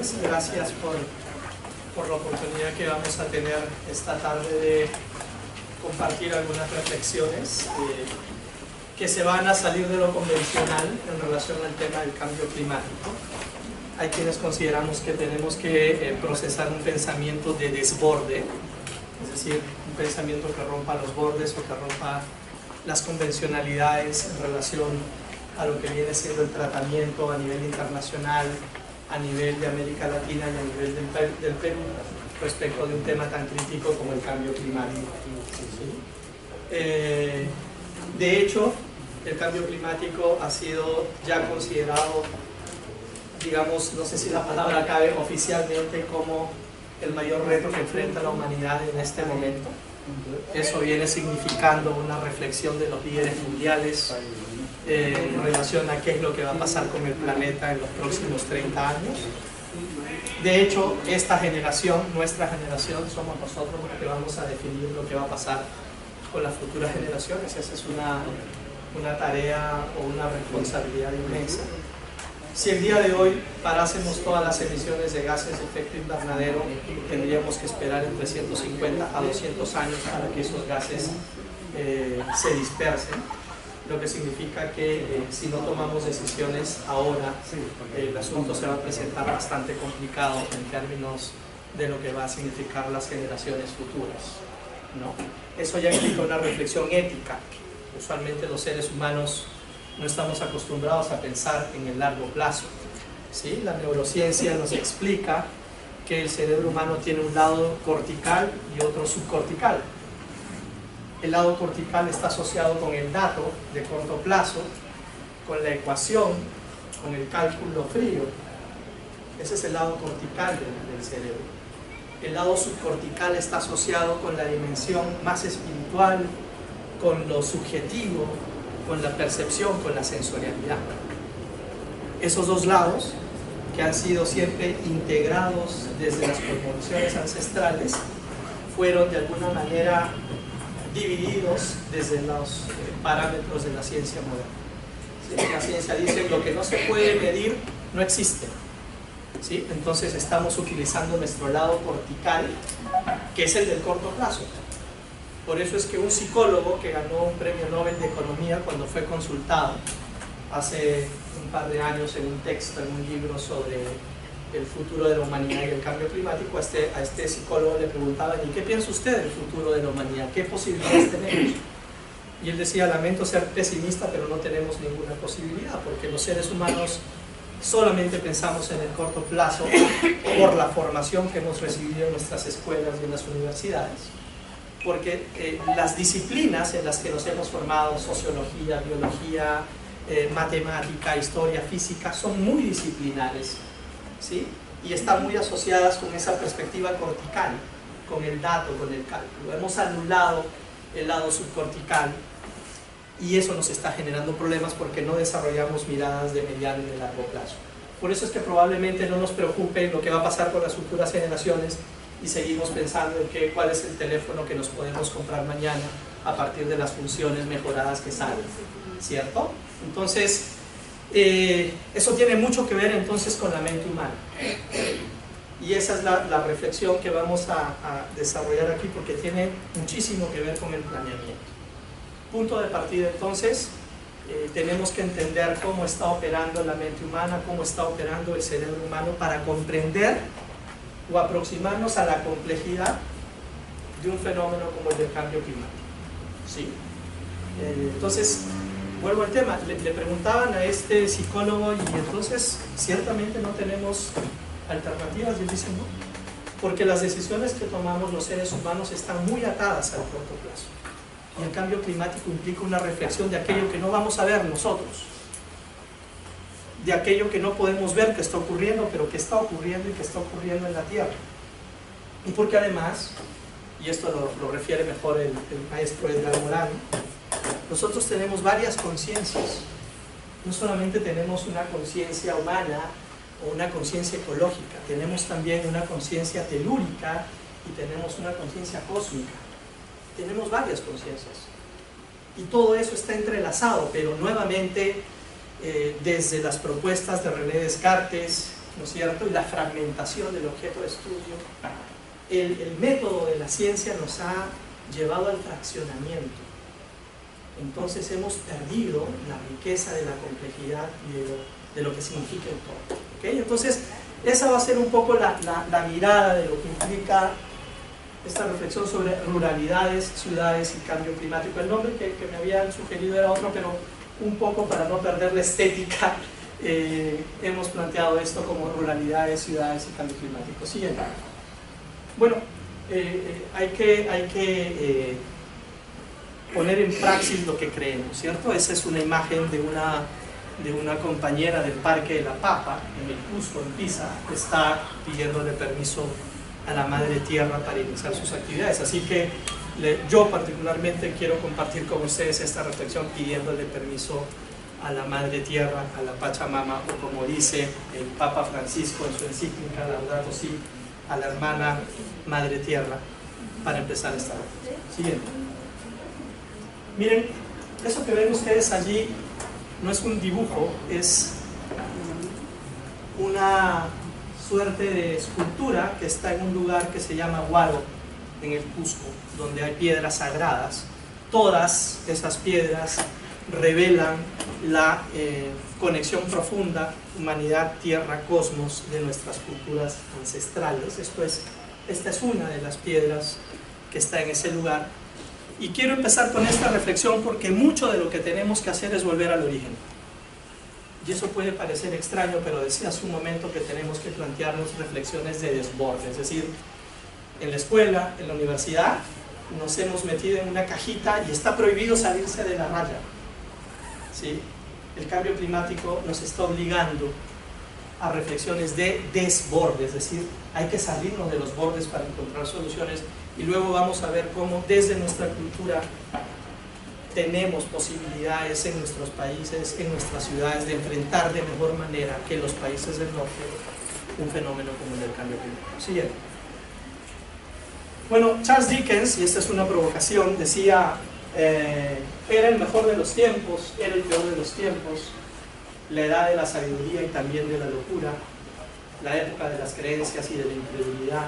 tardes. Gracias por la oportunidad que vamos a tener esta tarde de compartir algunas reflexiones que se van a salir de lo convencional en relación al tema del cambio climático. Hay quienes consideramos que tenemos que procesar un pensamiento de desborde, es decir, un pensamiento que rompa los bordes o que rompa las convencionalidades en relación a lo que viene siendo el tratamiento a nivel internacional, a nivel de América Latina y a nivel del Perú respecto de un tema tan crítico como el cambio climático. De hecho, el cambio climático ha sido ya considerado, digamos, no sé si la palabra cabe oficialmente, como el mayor reto que enfrenta la humanidad en este momento. Eso viene significando una reflexión de los líderes mundiales en relación a qué es lo que va a pasar con el planeta en los próximos 30 años. De hecho, esta generación, nuestra generación, somos nosotros los que vamos a definir lo que va a pasar con las futuras generaciones. Esa es una tarea o una responsabilidad inmensa. Si el día de hoy parásemos todas las emisiones de gases de efecto invernadero, tendríamos que esperar entre 150 a 200 años para que esos gases se dispersen, lo que significa que si no tomamos decisiones ahora, el asunto se va a presentar bastante complicado en términos de lo que va a significar las generaciones futuras, ¿no? Eso ya implica una reflexión ética. Usualmente los seres humanos no estamos acostumbrados a pensar en el largo plazo, ¿sí? La neurociencia nos explica que el cerebro humano tiene un lado cortical y otro subcortical. El lado cortical está asociado con el dato de corto plazo, con la ecuación, con el cálculo frío. Ese es el lado cortical del cerebro. El lado subcortical está asociado con la dimensión más espiritual, con lo subjetivo, con la percepción, con la sensorialidad. Esos dos lados, que han sido siempre integrados desde las cosmovisiones ancestrales, fueron de alguna manera divididos desde los parámetros de la ciencia moderna. ¿Sí? La ciencia dice que lo que no se puede medir no existe. ¿Sí? Entonces estamos utilizando nuestro lado cortical, que es el del corto plazo. Por eso es que un psicólogo que ganó un premio Nobel de Economía, cuando fue consultado hace un par de años en un texto, en un libro sobre el futuro de la humanidad y el cambio climático, a este psicólogo le preguntaban: ¿y qué piensa usted del futuro de la humanidad? ¿Qué posibilidades tenemos? Y él decía: lamento ser pesimista, pero no tenemos ninguna posibilidad, porque los seres humanos solamente pensamos en el corto plazo por la formación que hemos recibido en nuestras escuelas y en las universidades, porque las disciplinas en las que nos hemos formado, sociología, biología, matemática, historia, física, son muy disciplinares, ¿sí? Y están muy asociadas con esa perspectiva cortical, con el dato, con el cálculo. Hemos anulado el lado subcortical y eso nos está generando problemas porque no desarrollamos miradas de mediano y de largo plazo. Por eso es que probablemente no nos preocupe lo que va a pasar con las futuras generaciones y seguimos pensando en cuál es el teléfono que nos podemos comprar mañana a partir de las funciones mejoradas que salen, ¿cierto? Entonces, eso tiene mucho que ver entonces con la mente humana. Y esa es la reflexión que vamos a desarrollar aquí, porque tiene muchísimo que ver con el planeamiento. Punto de partida entonces, tenemos que entender cómo está operando la mente humana, cómo está operando el cerebro humano para comprender o aproximarnos a la complejidad de un fenómeno como el del cambio climático, ¿sí? Entonces, vuelvo al tema, le preguntaban a este psicólogo: y entonces ciertamente no tenemos alternativas, y él dice: no, porque las decisiones que tomamos los seres humanos están muy atadas al corto plazo, y el cambio climático implica una reflexión de aquello que no vamos a ver nosotros, de aquello que no podemos ver que está ocurriendo, pero que está ocurriendo y que está ocurriendo en la Tierra. Y porque además, y esto lo refiere mejor el maestro Edgar Morin, nosotros tenemos varias conciencias. No solamente tenemos una conciencia humana o una conciencia ecológica, tenemos también una conciencia telúrica y tenemos una conciencia cósmica. Tenemos varias conciencias. Y todo eso está entrelazado, pero nuevamente desde las propuestas de René Descartes ¿no es cierto? Y la fragmentación del objeto de estudio. El método de la ciencia nos ha llevado al fraccionamiento. Entonces hemos perdido la riqueza de la complejidad y de lo que significa el todo. ¿Okay? Entonces, esa va a ser un poco la mirada de lo que implica esta reflexión sobre ruralidades, ciudades y cambio climático. El nombre que me habían sugerido era otro, pero un poco para no perder la estética, hemos planteado esto como ruralidades, ciudades y cambio climático. Siguiente. Bueno, hay que poner en praxis lo que creemos, ¿cierto? Esa es una imagen de una compañera del Parque de la Papa, en el Cusco, en Pisa, que está pidiéndole permiso a la Madre Tierra para iniciar sus actividades. Así que yo particularmente quiero compartir con ustedes esta reflexión pidiéndole permiso a la Madre Tierra, a la Pachamama, o como dice el Papa Francisco en su encíclica Laudato Si, a la hermana Madre Tierra, para empezar esta reflexión. Siguiente. Miren, eso que ven ustedes allí no es un dibujo, es una suerte de escultura que está en un lugar que se llama Huaro, en el Cusco, donde hay piedras sagradas. Todas esas piedras revelan la conexión profunda, humanidad, tierra, cosmos, de nuestras culturas ancestrales. Esta es una de las piedras que está en ese lugar. Y quiero empezar con esta reflexión porque mucho de lo que tenemos que hacer es volver al origen. Y eso puede parecer extraño, pero decía hace un momento que tenemos que plantearnos reflexiones de desborde. Es decir, en la escuela, en la universidad, nos hemos metido en una cajita y está prohibido salirse de la raya. ¿Sí? El cambio climático nos está obligando a reflexiones de desborde, es decir, hay que salirnos de los bordes para encontrar soluciones, y luego vamos a ver cómo desde nuestra cultura tenemos posibilidades en nuestros países, en nuestras ciudades, de enfrentar de mejor manera que los países del norte un fenómeno como el del cambio climático. Siguiente. Bueno, Charles Dickens, y esta es una provocación, decía, era el mejor de los tiempos, era el peor de los tiempos, la edad de la sabiduría y también de la locura, la época de las creencias y de la incredulidad,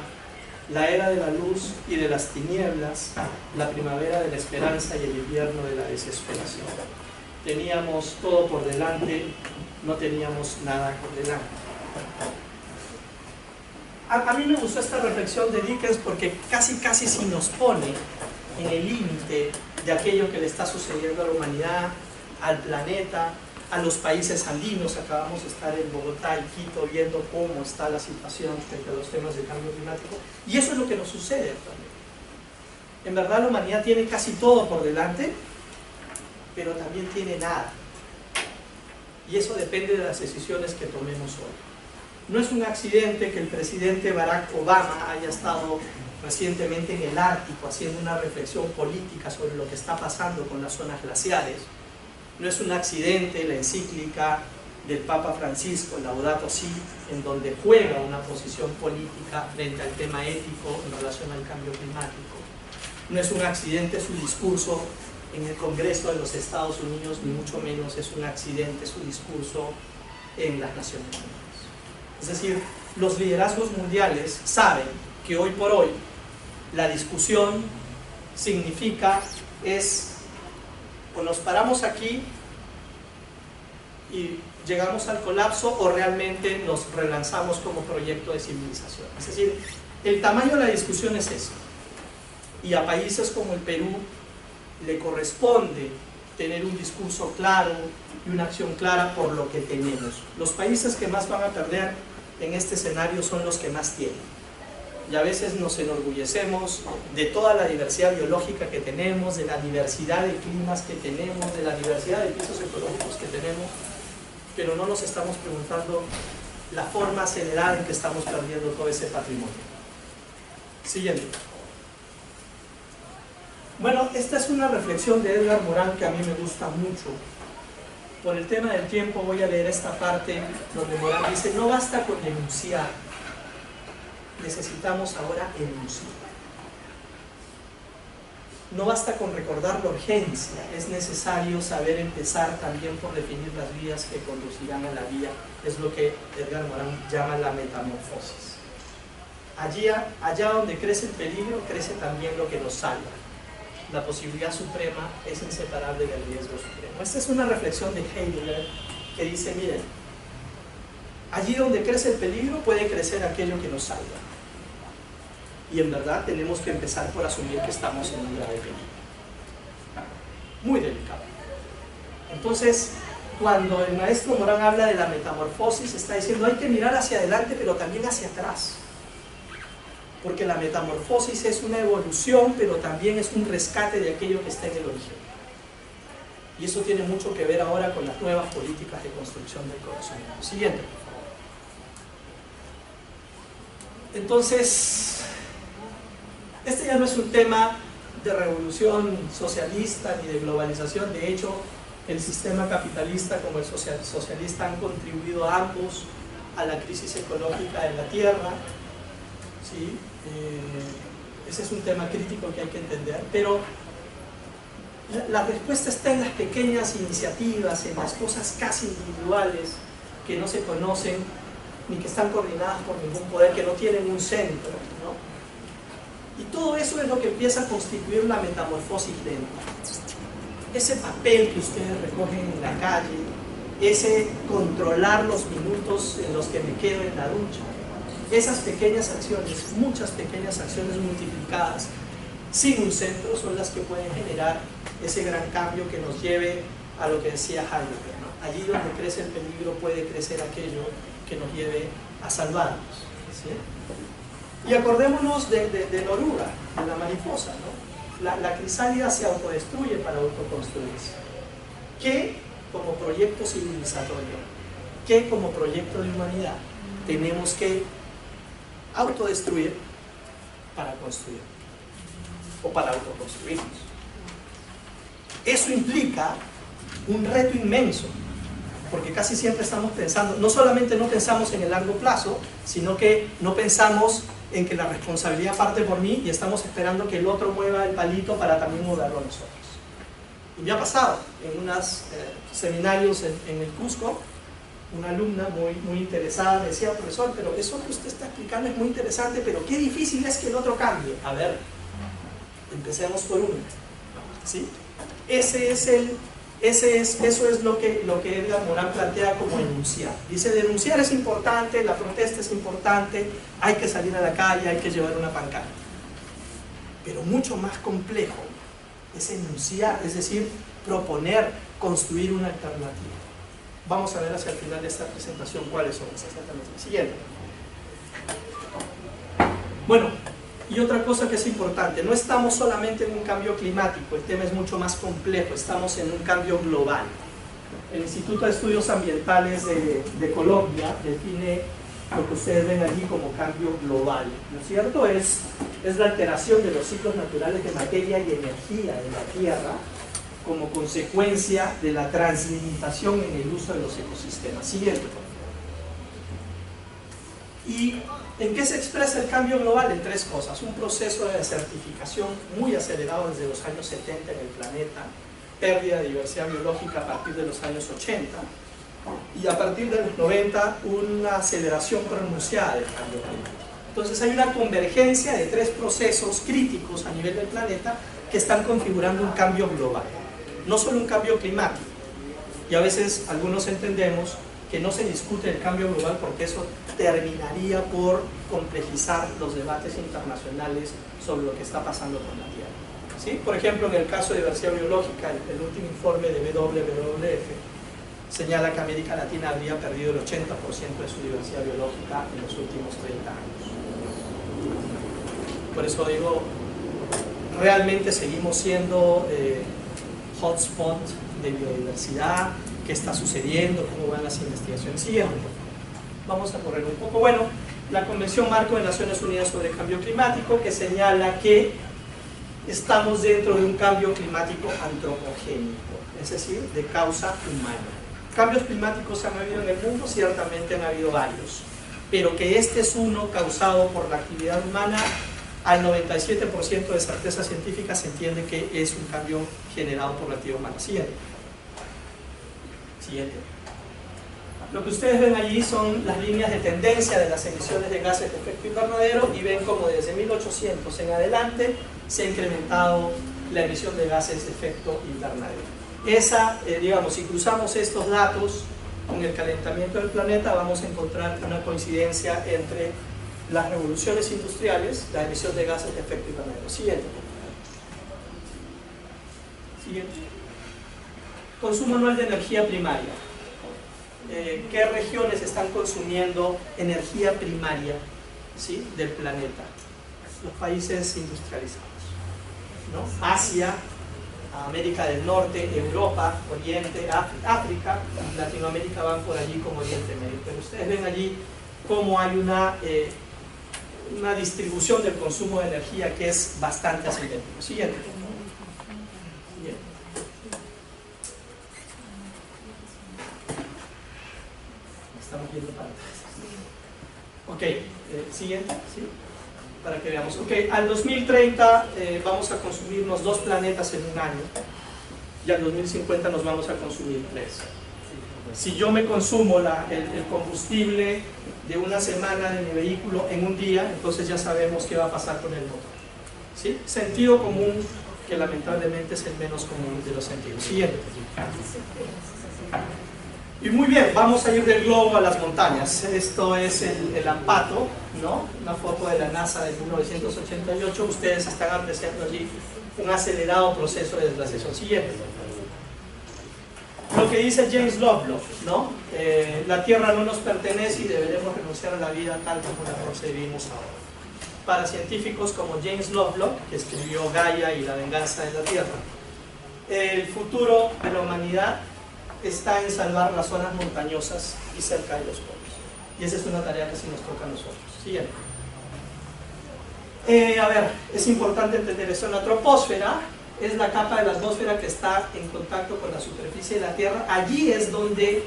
la era de la luz y de las tinieblas, la primavera de la esperanza y el invierno de la desesperación. Teníamos todo por delante, no teníamos nada por delante. A mí me gustó esta reflexión de Dickens porque casi si nos pone en el límite de aquello que le está sucediendo a la humanidad, al planeta, a los países andinos. Acabamos de estar en Bogotá y Quito viendo cómo está la situación frente a los temas del cambio climático, y eso es lo que nos sucede actualmente. En verdad la humanidad tiene casi todo por delante, pero también tiene nada, y eso depende de las decisiones que tomemos hoy. No es un accidente que el presidente Barack Obama haya estado recientemente en el Ártico haciendo una reflexión política sobre lo que está pasando con las zonas glaciares. No es un accidente la encíclica del Papa Francisco, Laudato Si, en donde juega una posición política frente al tema ético en relación al cambio climático. No es un accidente su discurso en el Congreso de los Estados Unidos, ni mucho menos es un accidente su discurso en las Naciones Unidas. Es decir, los liderazgos mundiales saben que hoy por hoy la discusión significa o nos paramos aquí y llegamos al colapso, o realmente nos relanzamos como proyecto de civilización. Es decir, el tamaño de la discusión es ese, y a países como el Perú le corresponde tener un discurso claro y una acción clara por lo que tenemos. Los países que más van a perder en este escenario son los que más tienen. Y a veces nos enorgullecemos de toda la diversidad biológica que tenemos, de la diversidad de climas que tenemos, de la diversidad de pisos ecológicos que tenemos, pero no nos estamos preguntando la forma acelerada en que estamos perdiendo todo ese patrimonio. Siguiente. Bueno, esta es una reflexión de Edgar Morin que a mí me gusta mucho. Por el tema del tiempo voy a leer esta parte donde Morin dice: no basta con denunciar, necesitamos ahora enunciar. no basta con recordar la urgencia, es necesario saber empezar también por definir las vías que conducirán a la vía. Es lo que Edgar Morin llama la metamorfosis. Allá donde crece el peligro, crece también lo que nos salva. La posibilidad suprema es inseparable del riesgo supremo. Esta es una reflexión de Heidegger que dice, miren, allí donde crece el peligro puede crecer aquello que nos salva. Y en verdad tenemos que empezar por asumir que estamos en un grave peligro. Muy delicado. Entonces, cuando el maestro Morin habla de la metamorfosis, está diciendo hay que mirar hacia adelante, pero también hacia atrás. Porque la metamorfosis es una evolución, pero también es un rescate de aquello que está en el origen. Y eso tiene mucho que ver ahora con las nuevas políticas de construcción del conocimiento. Siguiente, por favor. Entonces, este ya no es un tema de revolución socialista ni de globalización. De hecho, el sistema capitalista como el socialista han contribuido a ambos a la crisis ecológica de la Tierra. ¿Sí? Ese es un tema crítico que hay que entender, pero la respuesta está en las pequeñas iniciativas, en las cosas casi individuales que no se conocen ni que están coordinadas por ningún poder, que no tienen un centro, ¿no? Y todo eso es lo que empieza a constituir la metamorfosis lenta. Ese papel que ustedes recogen en la calle, ese controlar los minutos en los que me quedo en la ducha, esas pequeñas acciones, muchas pequeñas acciones multiplicadas sin un centro, son las que pueden generar ese gran cambio que nos lleve a lo que decía Heidegger, ¿no? Allí donde crece el peligro puede crecer aquello que nos lleve a salvarnos, ¿sí? Y acordémonos de la oruga, de la mariposa, ¿no? La crisálida se autodestruye para autoconstruirse. ¿Qué como proyecto civilizatorio, qué como proyecto de humanidad tenemos que autodestruir para construir o para autoconstruirnos? Eso implica un reto inmenso, porque casi siempre estamos pensando, no solamente no pensamos en el largo plazo, sino que no pensamos en que la responsabilidad parte por mí y estamos esperando que el otro mueva el palito para también moverlo nosotros. Y me ha pasado en unos seminarios en el Cusco, una alumna muy interesada me decía, profesor, pero eso que usted está explicando es muy interesante, pero qué difícil es que el otro cambie. A ver, empecemos por uno, ¿sí? Eso es lo que Edgar Morin plantea como enunciar. Dice, denunciar es importante, la protesta es importante, hay que salir a la calle, hay que llevar una pancarta. Pero mucho más complejo es enunciar, es decir, proponer, construir una alternativa. Vamos a ver hacia el final de esta presentación cuáles son esas alternativas. Siguiente. Bueno, y otra cosa que es importante, no estamos solamente en un cambio climático, el tema es mucho más complejo, estamos en un cambio global. El Instituto de Estudios Ambientales de Colombia define lo que ustedes ven allí como cambio global, ¿no es cierto? Es la alteración de los ciclos naturales de materia y energía de la Tierra como consecuencia de la translimitación en el uso de los ecosistemas. Siguiente, por favor. ¿Y en qué se expresa el cambio global? En tres cosas. Un proceso de desertificación muy acelerado desde los años 70 en el planeta, pérdida de diversidad biológica a partir de los años 80, y a partir de los 90 una aceleración pronunciada del cambio climático. Entonces hay una convergencia de tres procesos críticos a nivel del planeta que están configurando un cambio global, no solo un cambio climático. Y a veces algunos entendemos que no se discute el cambio global porque eso terminaría por complejizar los debates internacionales sobre lo que está pasando con la Tierra, ¿sí? Por ejemplo, en el caso de diversidad biológica, el último informe de WWF señala que América Latina habría perdido el 80% de su diversidad biológica en los últimos 30 años. Por eso digo, realmente seguimos siendo hotspot de biodiversidad. ¿Qué está sucediendo? ¿Cómo van las investigaciones? Siguiente. Vamos a correr un poco. Bueno, la Convención Marco de Naciones Unidas sobre el Cambio Climático, que señala que estamos dentro de un cambio climático antropogénico, es decir, de causa humana. Cambios climáticos han habido en el mundo, ciertamente han habido varios, pero que este es uno causado por la actividad humana, al 97% de certeza científica se entiende que es un cambio generado por la actividad humana. Siguiente. Lo que ustedes ven allí son las líneas de tendencia de las emisiones de gases de efecto invernadero y ven como desde 1800 en adelante se ha incrementado la emisión de gases de efecto invernadero. Digamos, si cruzamos estos datos con el calentamiento del planeta, vamos a encontrar una coincidencia entre las revoluciones industriales, la emisión de gases de efecto invernadero. Siguiente. Consumo anual de energía primaria. ¿Qué regiones están consumiendo energía primaria, ¿sí?, del planeta? Los países industrializados, ¿no? Asia, América del Norte, Europa, Oriente, África, Latinoamérica van por allí como Oriente Medio. Pero ustedes ven allí cómo hay una distribución del consumo de energía que es bastante ascendente. Siguiente. Estamos viendo para atrás. Ok, siguiente, ¿sí? Para que veamos. Ok, al 2030 vamos a consumirnos 2 planetas en un año, y al 2050 nos vamos a consumir 3. Si yo me consumo el combustible de una semana de mi vehículo en un día, entonces ya sabemos qué va a pasar con el motor. ¿Sí? Sentido común, que lamentablemente es el menos común de los sentidos. Siguiente. Y muy bien, vamos a ir del globo a las montañas. Esto es el Ampato, ¿no? Una foto de la NASA de 1988. Ustedes están apreciando allí un acelerado proceso de desglaciación. Siguiente. Lo que dice James Lovelock, ¿no? La Tierra no nos pertenece y deberemos renunciar a la vida tal como la concebimos ahora. Para científicos como James Lovelock, que escribió Gaia y la venganza de la Tierra, el futuro de la humanidad está en salvar las zonas montañosas y cerca de los polos. Y esa es una tarea que sí nos toca a nosotros. Siguiente. A ver, es importante entender esto. La troposfera es la capa de la atmósfera que está en contacto con la superficie de la Tierra. Allí es donde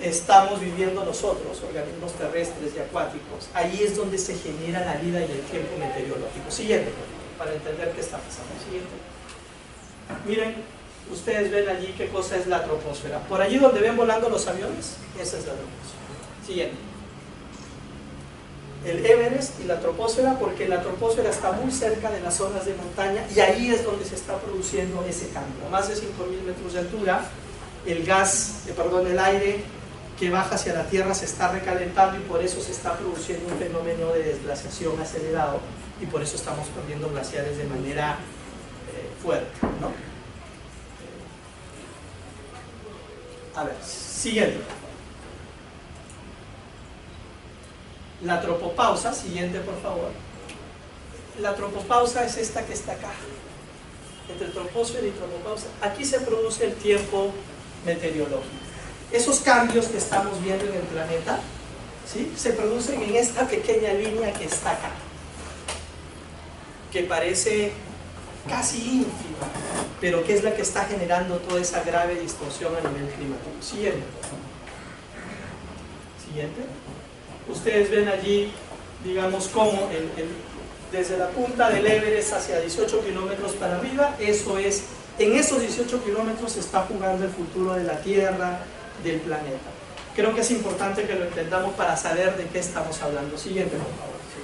estamos viviendo nosotros, organismos terrestres y acuáticos. Allí es donde se genera la vida y el tiempo meteorológico. Siguiente, para entender qué está pasando. Siguiente. Miren. Ustedes ven allí qué cosa es la troposfera. Por allí donde ven volando los aviones, esa es la troposfera. Siguiente. El Everest y la troposfera, porque la troposfera está muy cerca de las zonas de montaña y ahí es donde se está produciendo ese cambio. A más de 5.000 metros de altura, el aire que baja hacia la Tierra se está recalentando y por eso se está produciendo un fenómeno de desglaciación acelerado y por eso estamos perdiendo glaciares de manera fuerte, ¿no? A ver, siguiente. La tropopausa, siguiente por favor. La tropopausa es esta que está acá. Entre troposfera y tropopausa. Aquí se produce el tiempo meteorológico. Esos cambios que estamos viendo en el planeta, ¿sí?, se producen en esta pequeña línea que está acá, que parece casi ínfima, pero que es la que está generando toda esa grave distorsión a nivel climático. Siguiente. Siguiente. Ustedes ven allí, digamos, cómo desde la punta del Everest hacia 18 kilómetros para arriba, en esos 18 kilómetros se está jugando el futuro de la Tierra, del planeta. Creo que es importante que lo entendamos para saber de qué estamos hablando. Siguiente, por favor. Sí.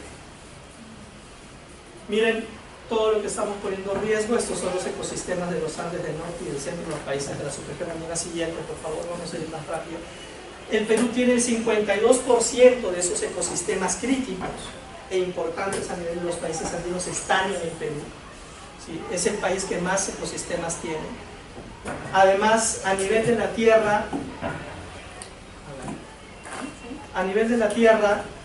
Miren todo lo que estamos poniendo en riesgo. Estos son los ecosistemas de los Andes del norte y del centro de los países de la subregión andina. Siguiente, por favor, vamos a ir más rápido. El Perú tiene el 52% de esos ecosistemas críticos e importantes a nivel de los países andinos están en el Perú. ¿Sí? Es el país que más ecosistemas tiene. Además, a nivel de la Tierra,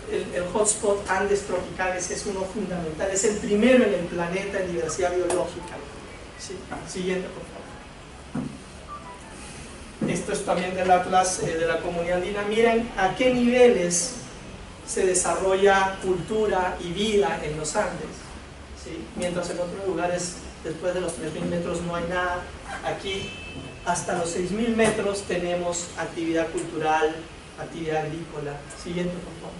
el hotspot Andes tropicales es uno fundamental, es el primero en el planeta en diversidad biológica. ¿Sí? Siguiente, por favor. Esto es también del Atlas de la Comunidad Andina. Miren a qué niveles se desarrolla cultura y vida en los Andes. ¿Sí? Mientras en otros lugares, después de los 3.000 metros no hay nada, aquí hasta los 6.000 metros tenemos actividad cultural, actividad agrícola. Siguiente, por favor.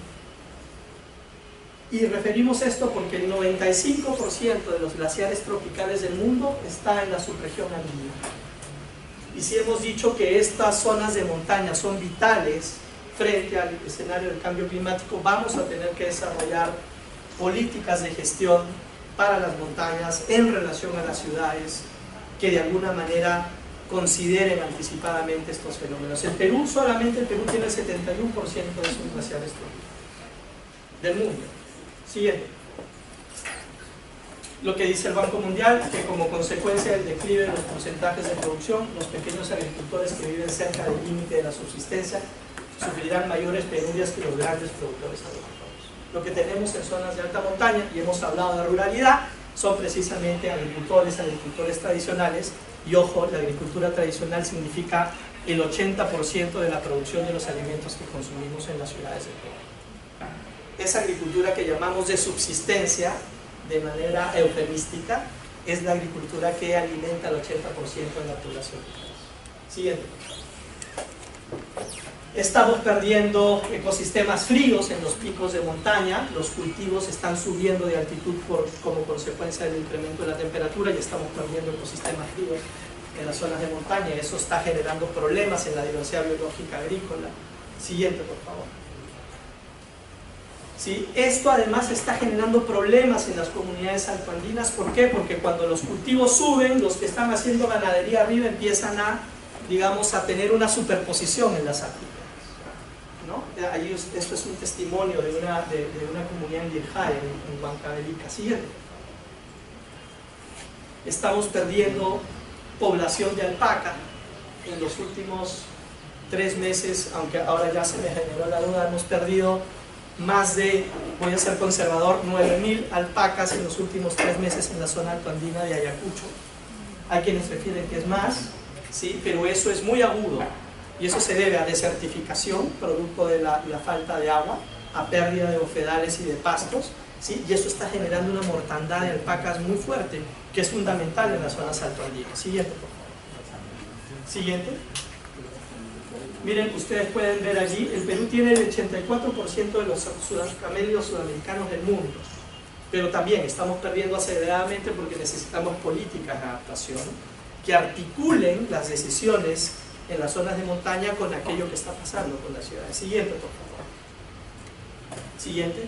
Y referimos esto porque el 95% de los glaciares tropicales del mundo está en la subregión andina. Y si hemos dicho que estas zonas de montaña son vitales frente al escenario del cambio climático, vamos a tener que desarrollar políticas de gestión para las montañas en relación a las ciudades que de alguna manera consideren anticipadamente estos fenómenos. Solamente el Perú tiene el 71% de sus glaciares tropicales del mundo. Siguiente. Lo que dice el Banco Mundial, que como consecuencia del declive de los porcentajes de producción, los pequeños agricultores que viven cerca del límite de la subsistencia sufrirán mayores penurias que los grandes productores agrícolas. Lo que tenemos en zonas de alta montaña, y hemos hablado de ruralidad, son precisamente agricultores tradicionales, y ojo, la agricultura tradicional significa el 80% de la producción de los alimentos que consumimos en las ciudades del Perú. Esa agricultura que llamamos de subsistencia, de manera eufemística, es la agricultura que alimenta al 80% de la población. Siguiente. Estamos perdiendo ecosistemas fríos en los picos de montaña, los cultivos están subiendo de altitud como consecuencia del incremento de la temperatura y estamos perdiendo ecosistemas fríos en las zonas de montaña. Eso está generando problemas en la diversidad biológica agrícola. Siguiente, por favor. ¿Sí? Esto además está generando problemas en las comunidades altoandinas. ¿Por qué? Porque cuando los cultivos suben, los que están haciendo ganadería arriba empiezan a, digamos, a tener una superposición en las actividades, ¿no? Esto es un testimonio de una comunidad en Yirjay, en Huancavelica. Siguiente. Estamos perdiendo población de alpaca. En los últimos 3 meses, aunque ahora ya se me generó la duda, hemos perdido más de, voy a ser conservador, 9.000 alpacas en los últimos 3 meses en la zona altoandina de Ayacucho. Hay quienes refieren que es más, ¿sí? Pero eso es muy agudo y eso se debe a desertificación, producto de la falta de agua, a pérdida de bofedales y de pastos, ¿sí? Y eso está generando una mortandad de alpacas muy fuerte, que es fundamental en las zonas altoandinas. Siguiente, por favor. Siguiente. Miren, ustedes pueden ver allí, el Perú tiene el 84% de los camélidos sudamericanos del mundo, pero también estamos perdiendo aceleradamente porque necesitamos políticas de adaptación que articulen las decisiones en las zonas de montaña con aquello que está pasando con las ciudades. Siguiente, por favor. Siguiente.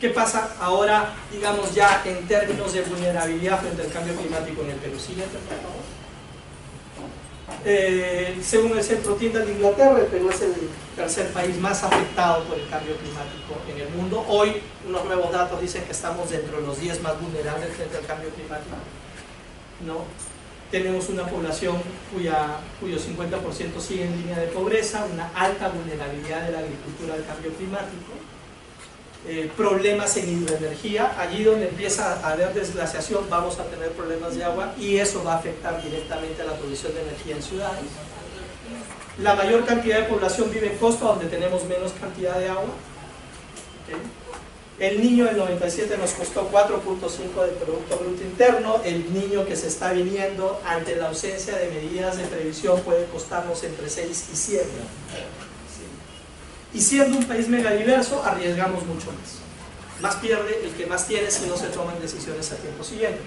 ¿Qué pasa ahora, digamos, ya en términos de vulnerabilidad frente al cambio climático en el Perú? Siguiente, por favor. Según el Centro Tyndall de Inglaterra, el Perú es el tercer país más afectado por el cambio climático en el mundo. Hoy, unos nuevos datos dicen que estamos dentro de los 10 más vulnerables frente al cambio climático, ¿no? Tenemos una población cuyo 50% sigue en línea de pobreza, una alta vulnerabilidad de la agricultura al cambio climático, problemas en hidroenergía. Allí donde empieza a haber desglaciación vamos a tener problemas de agua y eso va a afectar directamente a la producción de energía en ciudades. La mayor cantidad de población vive en costa, donde tenemos menos cantidad de agua. ¿Okay? El Niño del 97 nos costó 4.5 del Producto Bruto Interno. El Niño que se está viniendo, ante la ausencia de medidas de previsión, puede costarnos entre 6 y 7. Y siendo un país megadiverso, arriesgamos mucho más. Más pierde el que más tiene si no se toman decisiones a tiempo. Siguiente.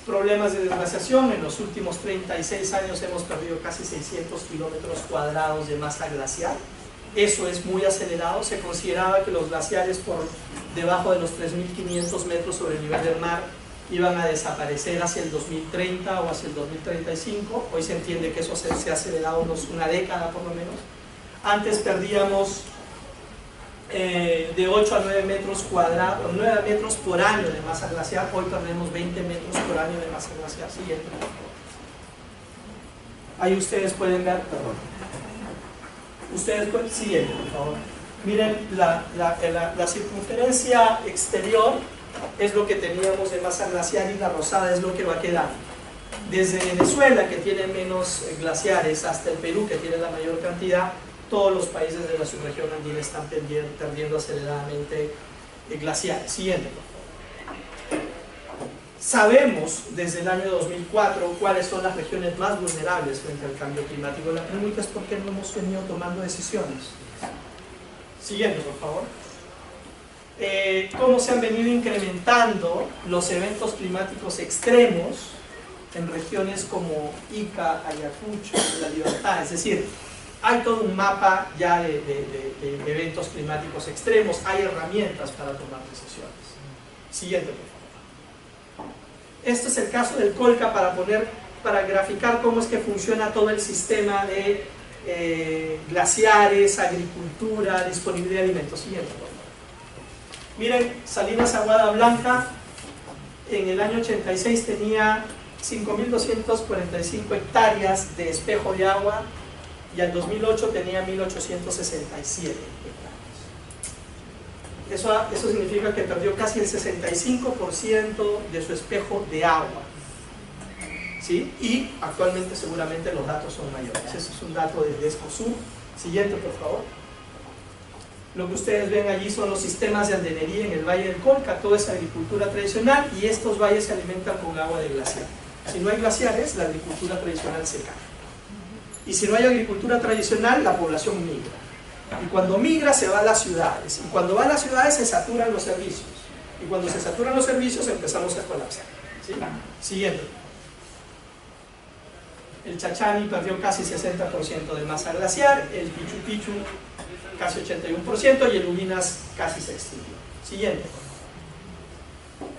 Problemas de desglaciación. En los últimos 36 años hemos perdido casi 600 kilómetros cuadrados de masa glacial. Eso es muy acelerado. Se consideraba que los glaciares por debajo de los 3.500 metros sobre el nivel del mar iban a desaparecer hacia el 2030 o hacia el 2035. Hoy se entiende que eso se ha acelerado una década por lo menos. Antes perdíamos de 8 a 9 metros cuadrados, 9 metros por año de masa glacial. Hoy perdemos 20 metros por año de masa glacial. Siguiente. Ahí ustedes pueden ver, siguiente, por favor. Miren, la circunferencia exterior es lo que teníamos de masa glacial y la rosada es lo que va a quedar. Desde Venezuela, que tiene menos glaciares, hasta el Perú, que tiene la mayor cantidad, todos los países de la subregión andina están perdiendo aceleradamente glaciares. Siguiente, por favor. Sabemos desde el año 2004 cuáles son las regiones más vulnerables frente al cambio climático. La pregunta es por qué no hemos venido tomando decisiones. Siguiente, por favor. Cómo se han venido incrementando los eventos climáticos extremos en regiones como Ica, Ayacucho, La Libertad. Es decir, hay todo un mapa ya de eventos climáticos extremos, hay herramientas para tomar decisiones. Siguiente, por favor. Este es el caso del Colca para graficar cómo es que funciona todo el sistema de glaciares, agricultura, disponibilidad de alimentos. Siguiente, por favor. Miren, Salinas Aguada Blanca en el año 86 tenía 5.245 hectáreas de espejo de agua y al 2008 tenía 1.867 hectáreas. Eso significa que perdió casi el 65% de su espejo de agua. ¿Sí? Y actualmente seguramente los datos son mayores. Eso es un dato de Escosur. Siguiente, por favor. Lo que ustedes ven allí son los sistemas de andenería en el Valle del Colca, toda esa agricultura tradicional, y estos valles se alimentan con agua de glaciar. Si no hay glaciares, la agricultura tradicional se cae. Y si no hay agricultura tradicional, la población migra. Y cuando migra se va a las ciudades. Y cuando va a las ciudades se saturan los servicios. Y cuando se saturan los servicios empezamos a colapsar. ¿Sí? Siguiente. El Chachani perdió casi 60% de masa glaciar, el Pichu Pichu casi 81% y el Ubinas casi se extinguió. Siguiente.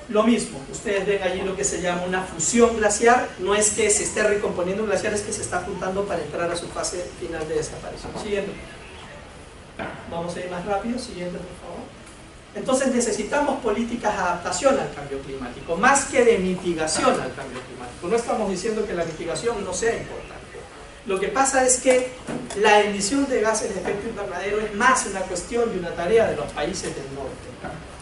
Lo mismo, ustedes ven allí lo que se llama una fusión glaciar. No es que se esté recomponiendo un glaciar, es que se está juntando para entrar a su fase final de desaparición. Siguiente. Vamos a ir más rápido. Siguiente, por favor. Entonces necesitamos políticas de adaptación al cambio climático, más que de mitigación al cambio climático. No estamos diciendo que la mitigación no sea importante. Lo que pasa es que la emisión de gases de efecto invernadero es más una cuestión y una tarea de los países del norte.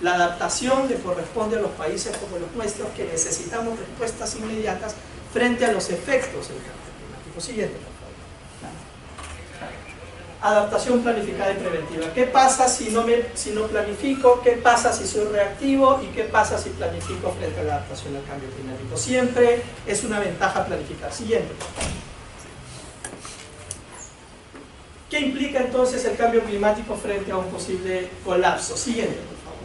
La adaptación le corresponde a los países como los nuestros, que necesitamos respuestas inmediatas frente a los efectos del cambio climático. Siguiente, por favor. Adaptación planificada y preventiva. ¿Qué pasa si no planifico? ¿Qué pasa si soy reactivo? ¿Y qué pasa si planifico frente a la adaptación al cambio climático? Siempre es una ventaja planificar. Siguiente. ¿Qué implica entonces el cambio climático frente a un posible colapso? Siguiente, por favor.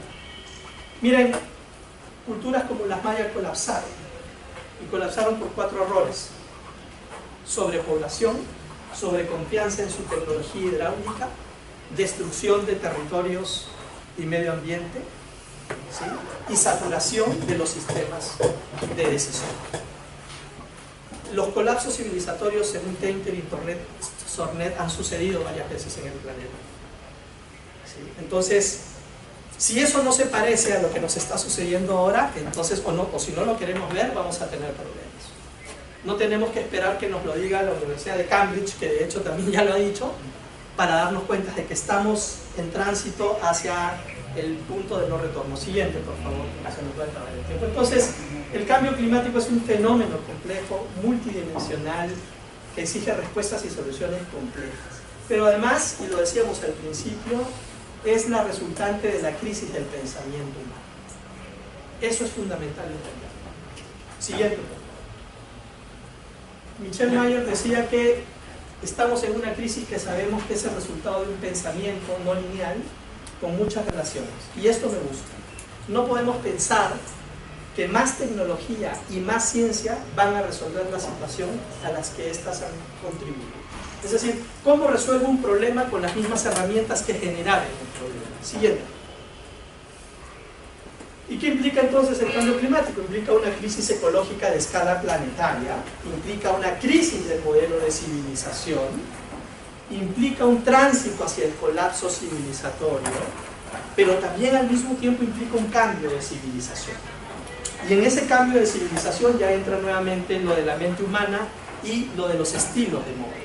Miren, culturas como las mayas colapsaron. Y colapsaron por 4 errores. Sobrepoblación, sobreconfianza en su tecnología hidráulica, destrucción de territorios y medio ambiente, ¿sí? Y saturación de los sistemas de decisión. Los colapsos civilizatorios, según Tainter y Sornet, han sucedido varias veces en el planeta. ¿Sí? Entonces, si eso no se parece a lo que nos está sucediendo ahora, entonces, o si no lo queremos ver, vamos a tener problemas. No tenemos que esperar que nos lo diga la Universidad de Cambridge, que de hecho también ya lo ha dicho, para darnos cuenta de que estamos en tránsito hacia el punto de no retorno. Siguiente, por favor, se nos va a acabar el tiempo. Entonces, el cambio climático es un fenómeno complejo, multidimensional, que exige respuestas y soluciones complejas. Pero además, y lo decíamos al principio, es la resultante de la crisis del pensamiento humano. Eso es fundamental entender. Siguiente, por favor. Michel Mayor decía que estamos en una crisis que sabemos que es el resultado de un pensamiento no lineal con muchas relaciones. Y esto me gusta. No podemos pensar que más tecnología y más ciencia van a resolver la situación a las que éstas han contribuido. Es decir, ¿cómo resuelvo un problema con las mismas herramientas que generaron un problema? Siguiente. ¿Y qué implica entonces el cambio climático? Implica una crisis ecológica de escala planetaria, implica una crisis del modelo de civilización, implica un tránsito hacia el colapso civilizatorio, pero también al mismo tiempo implica un cambio de civilización. Y en ese cambio de civilización ya entra nuevamente lo de la mente humana y lo de los estilos de mover.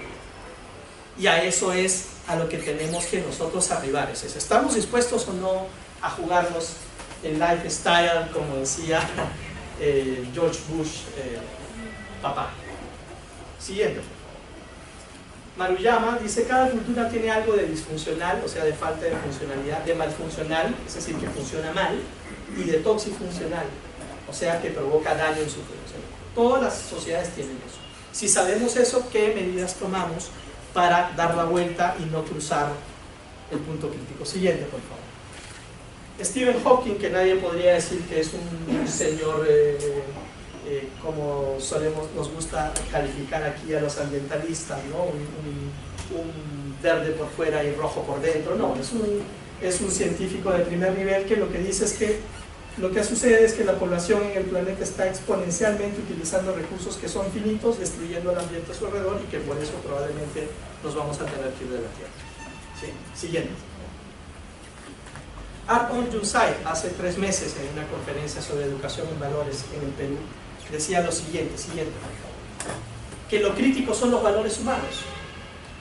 Y a eso es a lo que tenemos que nosotros arribar. Es, ¿estamos dispuestos o no a jugarnos el lifestyle, como decía George Bush, papá? Siguiente. Maruyama dice: cada cultura tiene algo de disfuncional, o sea, de falta de funcionalidad, de malfuncional, es decir, que funciona mal, y de toxifuncional, o sea, que provoca daño en su función. Todas las sociedades tienen eso. Si sabemos eso, ¿qué medidas tomamos para dar la vuelta y no cruzar el punto crítico. Siguiente, por favor. Stephen Hawking, que nadie podría decir que es un señor, como nos gusta calificar aquí a los ambientalistas, ¿no? Un verde por fuera y rojo por dentro. No, es un científico de primer nivel que lo que dice es que lo que sucede es que la población en el planeta está exponencialmente utilizando recursos que son finitos, destruyendo el ambiente a su alrededor, y que por eso probablemente nos vamos a tener que ir de la Tierra. ¿Sí? Siguiente. Arthur Junsai, hace 3 meses en una conferencia sobre educación en valores en el Perú, decía lo siguiente, que lo crítico son los valores humanos,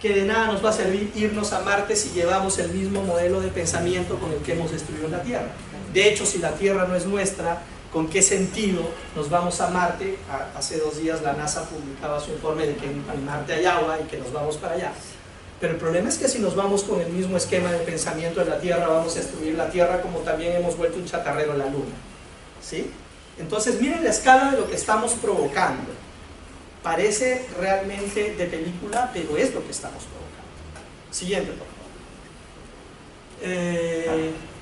que de nada nos va a servir irnos a Marte si llevamos el mismo modelo de pensamiento con el que hemos destruido la Tierra. De hecho, si la Tierra no es nuestra, ¿con qué sentido nos vamos a Marte? Hace 2 días la NASA publicaba su informe de que en Marte hay agua y que nos vamos para allá. Pero el problema es que si nos vamos con el mismo esquema de pensamiento de la Tierra, vamos a destruir la Tierra, como también hemos vuelto un chatarrero a la Luna. ¿Sí? Entonces, miren la escala de lo que estamos provocando. Parece realmente de película, pero es lo que estamos provocando. Siguiente, por favor.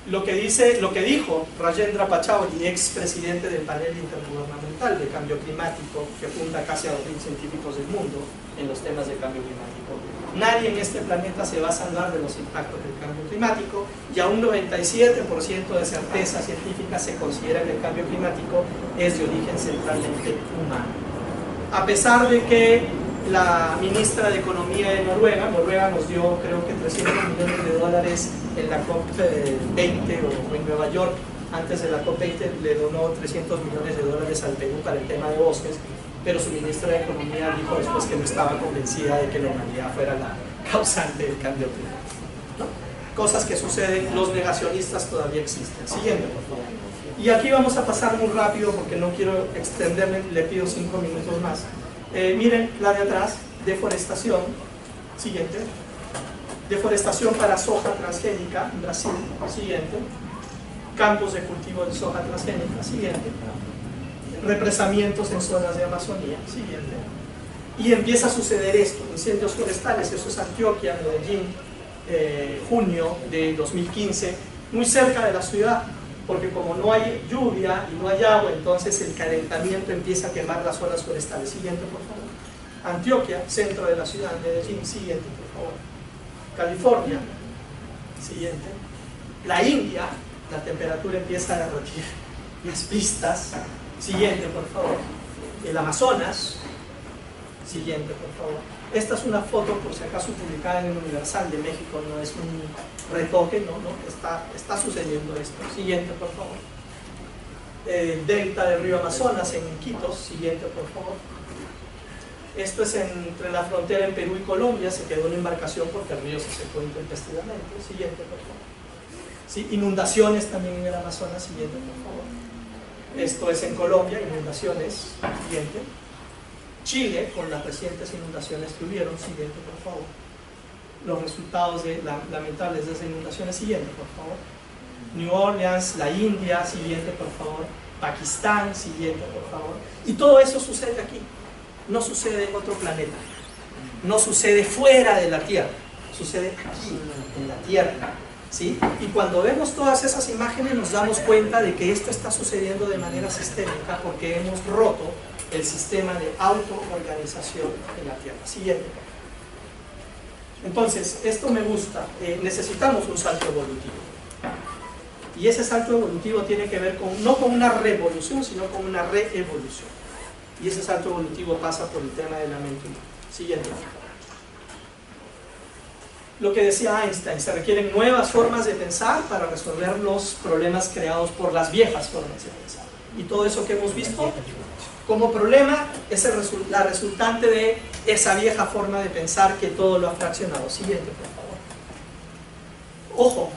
Lo que dijo Rajendra Pachauri, ex presidente del panel intergubernamental de cambio climático, que junta casi a 2.000 científicos del mundo en los temas de cambio climático. Nadie en este planeta se va a salvar de los impactos del cambio climático, y a un 97% de certeza científica se considera que el cambio climático es de origen centralmente humano. A pesar de que la ministra de Economía de Noruega nos dio creo que $300 millones en la COP20 o en Nueva York, antes de la COP20 le donó $300 millones al Perú para el tema de bosques, pero su ministra de Economía dijo después que no estaba convencida de que la humanidad fuera la causante del cambio climático, ¿no? Cosas que suceden, los negacionistas todavía existen. Siguiente, por favor. Y aquí vamos a pasar muy rápido porque no quiero extenderme, le pido 5 minutos más. Miren la de atrás, deforestación. Siguiente. Deforestación para soja transgénica en Brasil. Siguiente. Campos de cultivo de soja transgénica. Siguiente. Represamientos en zonas de Amazonía. Siguiente. Y empieza a suceder esto, incendios forestales. Eso es Antioquia, Medellín, junio de 2015, muy cerca de la ciudad, porque como no hay lluvia y no hay agua, entonces el calentamiento empieza a quemar las zonas forestales. Siguiente, por favor. Antioquia, centro de la ciudad. Medellín. Siguiente, por favor. California. Siguiente. La India, la temperatura empieza a derretir las pistas. Siguiente, por favor. El Amazonas. Siguiente, por favor. Esta es una foto, por si acaso, publicada en el Universal de México, no es un retoque, no, está sucediendo esto. Siguiente, por favor. Delta del río Amazonas en Iquitos. Siguiente, por favor. Esto es entre la frontera en Perú y Colombia, se quedó una embarcación porque el río se secó intempestivamente. Siguiente, por favor. Sí, inundaciones también en el Amazonas. Siguiente, por favor. Esto es en Colombia, inundaciones. Siguiente. Chile, con las recientes inundaciones que hubieron. Siguiente, por favor. Los resultados lamentables de esas inundaciones. Siguiente, por favor. New Orleans, la India. Siguiente, por favor. Pakistán. Siguiente, por favor. Y todo eso sucede aquí. No sucede en otro planeta. No sucede fuera de la Tierra. Sucede aquí, en la Tierra. ¿Sí? Y cuando vemos todas esas imágenes nos damos cuenta de que esto está sucediendo de manera sistémica porque hemos roto el sistema de autoorganización en la Tierra. Siguiente. Entonces, esto me gusta. Necesitamos un salto evolutivo. Y ese salto evolutivo tiene que ver no con una revolución, sino con una reevolución. Y ese salto evolutivo pasa por el tema de la mente humana. Siguiente. Lo que decía Einstein, se requieren nuevas formas de pensar para resolver los problemas creados por las viejas formas de pensar. Y todo eso que hemos visto como problema es la resultante de esa vieja forma de pensar que todo lo ha fraccionado. Siguiente, por favor. Ojo,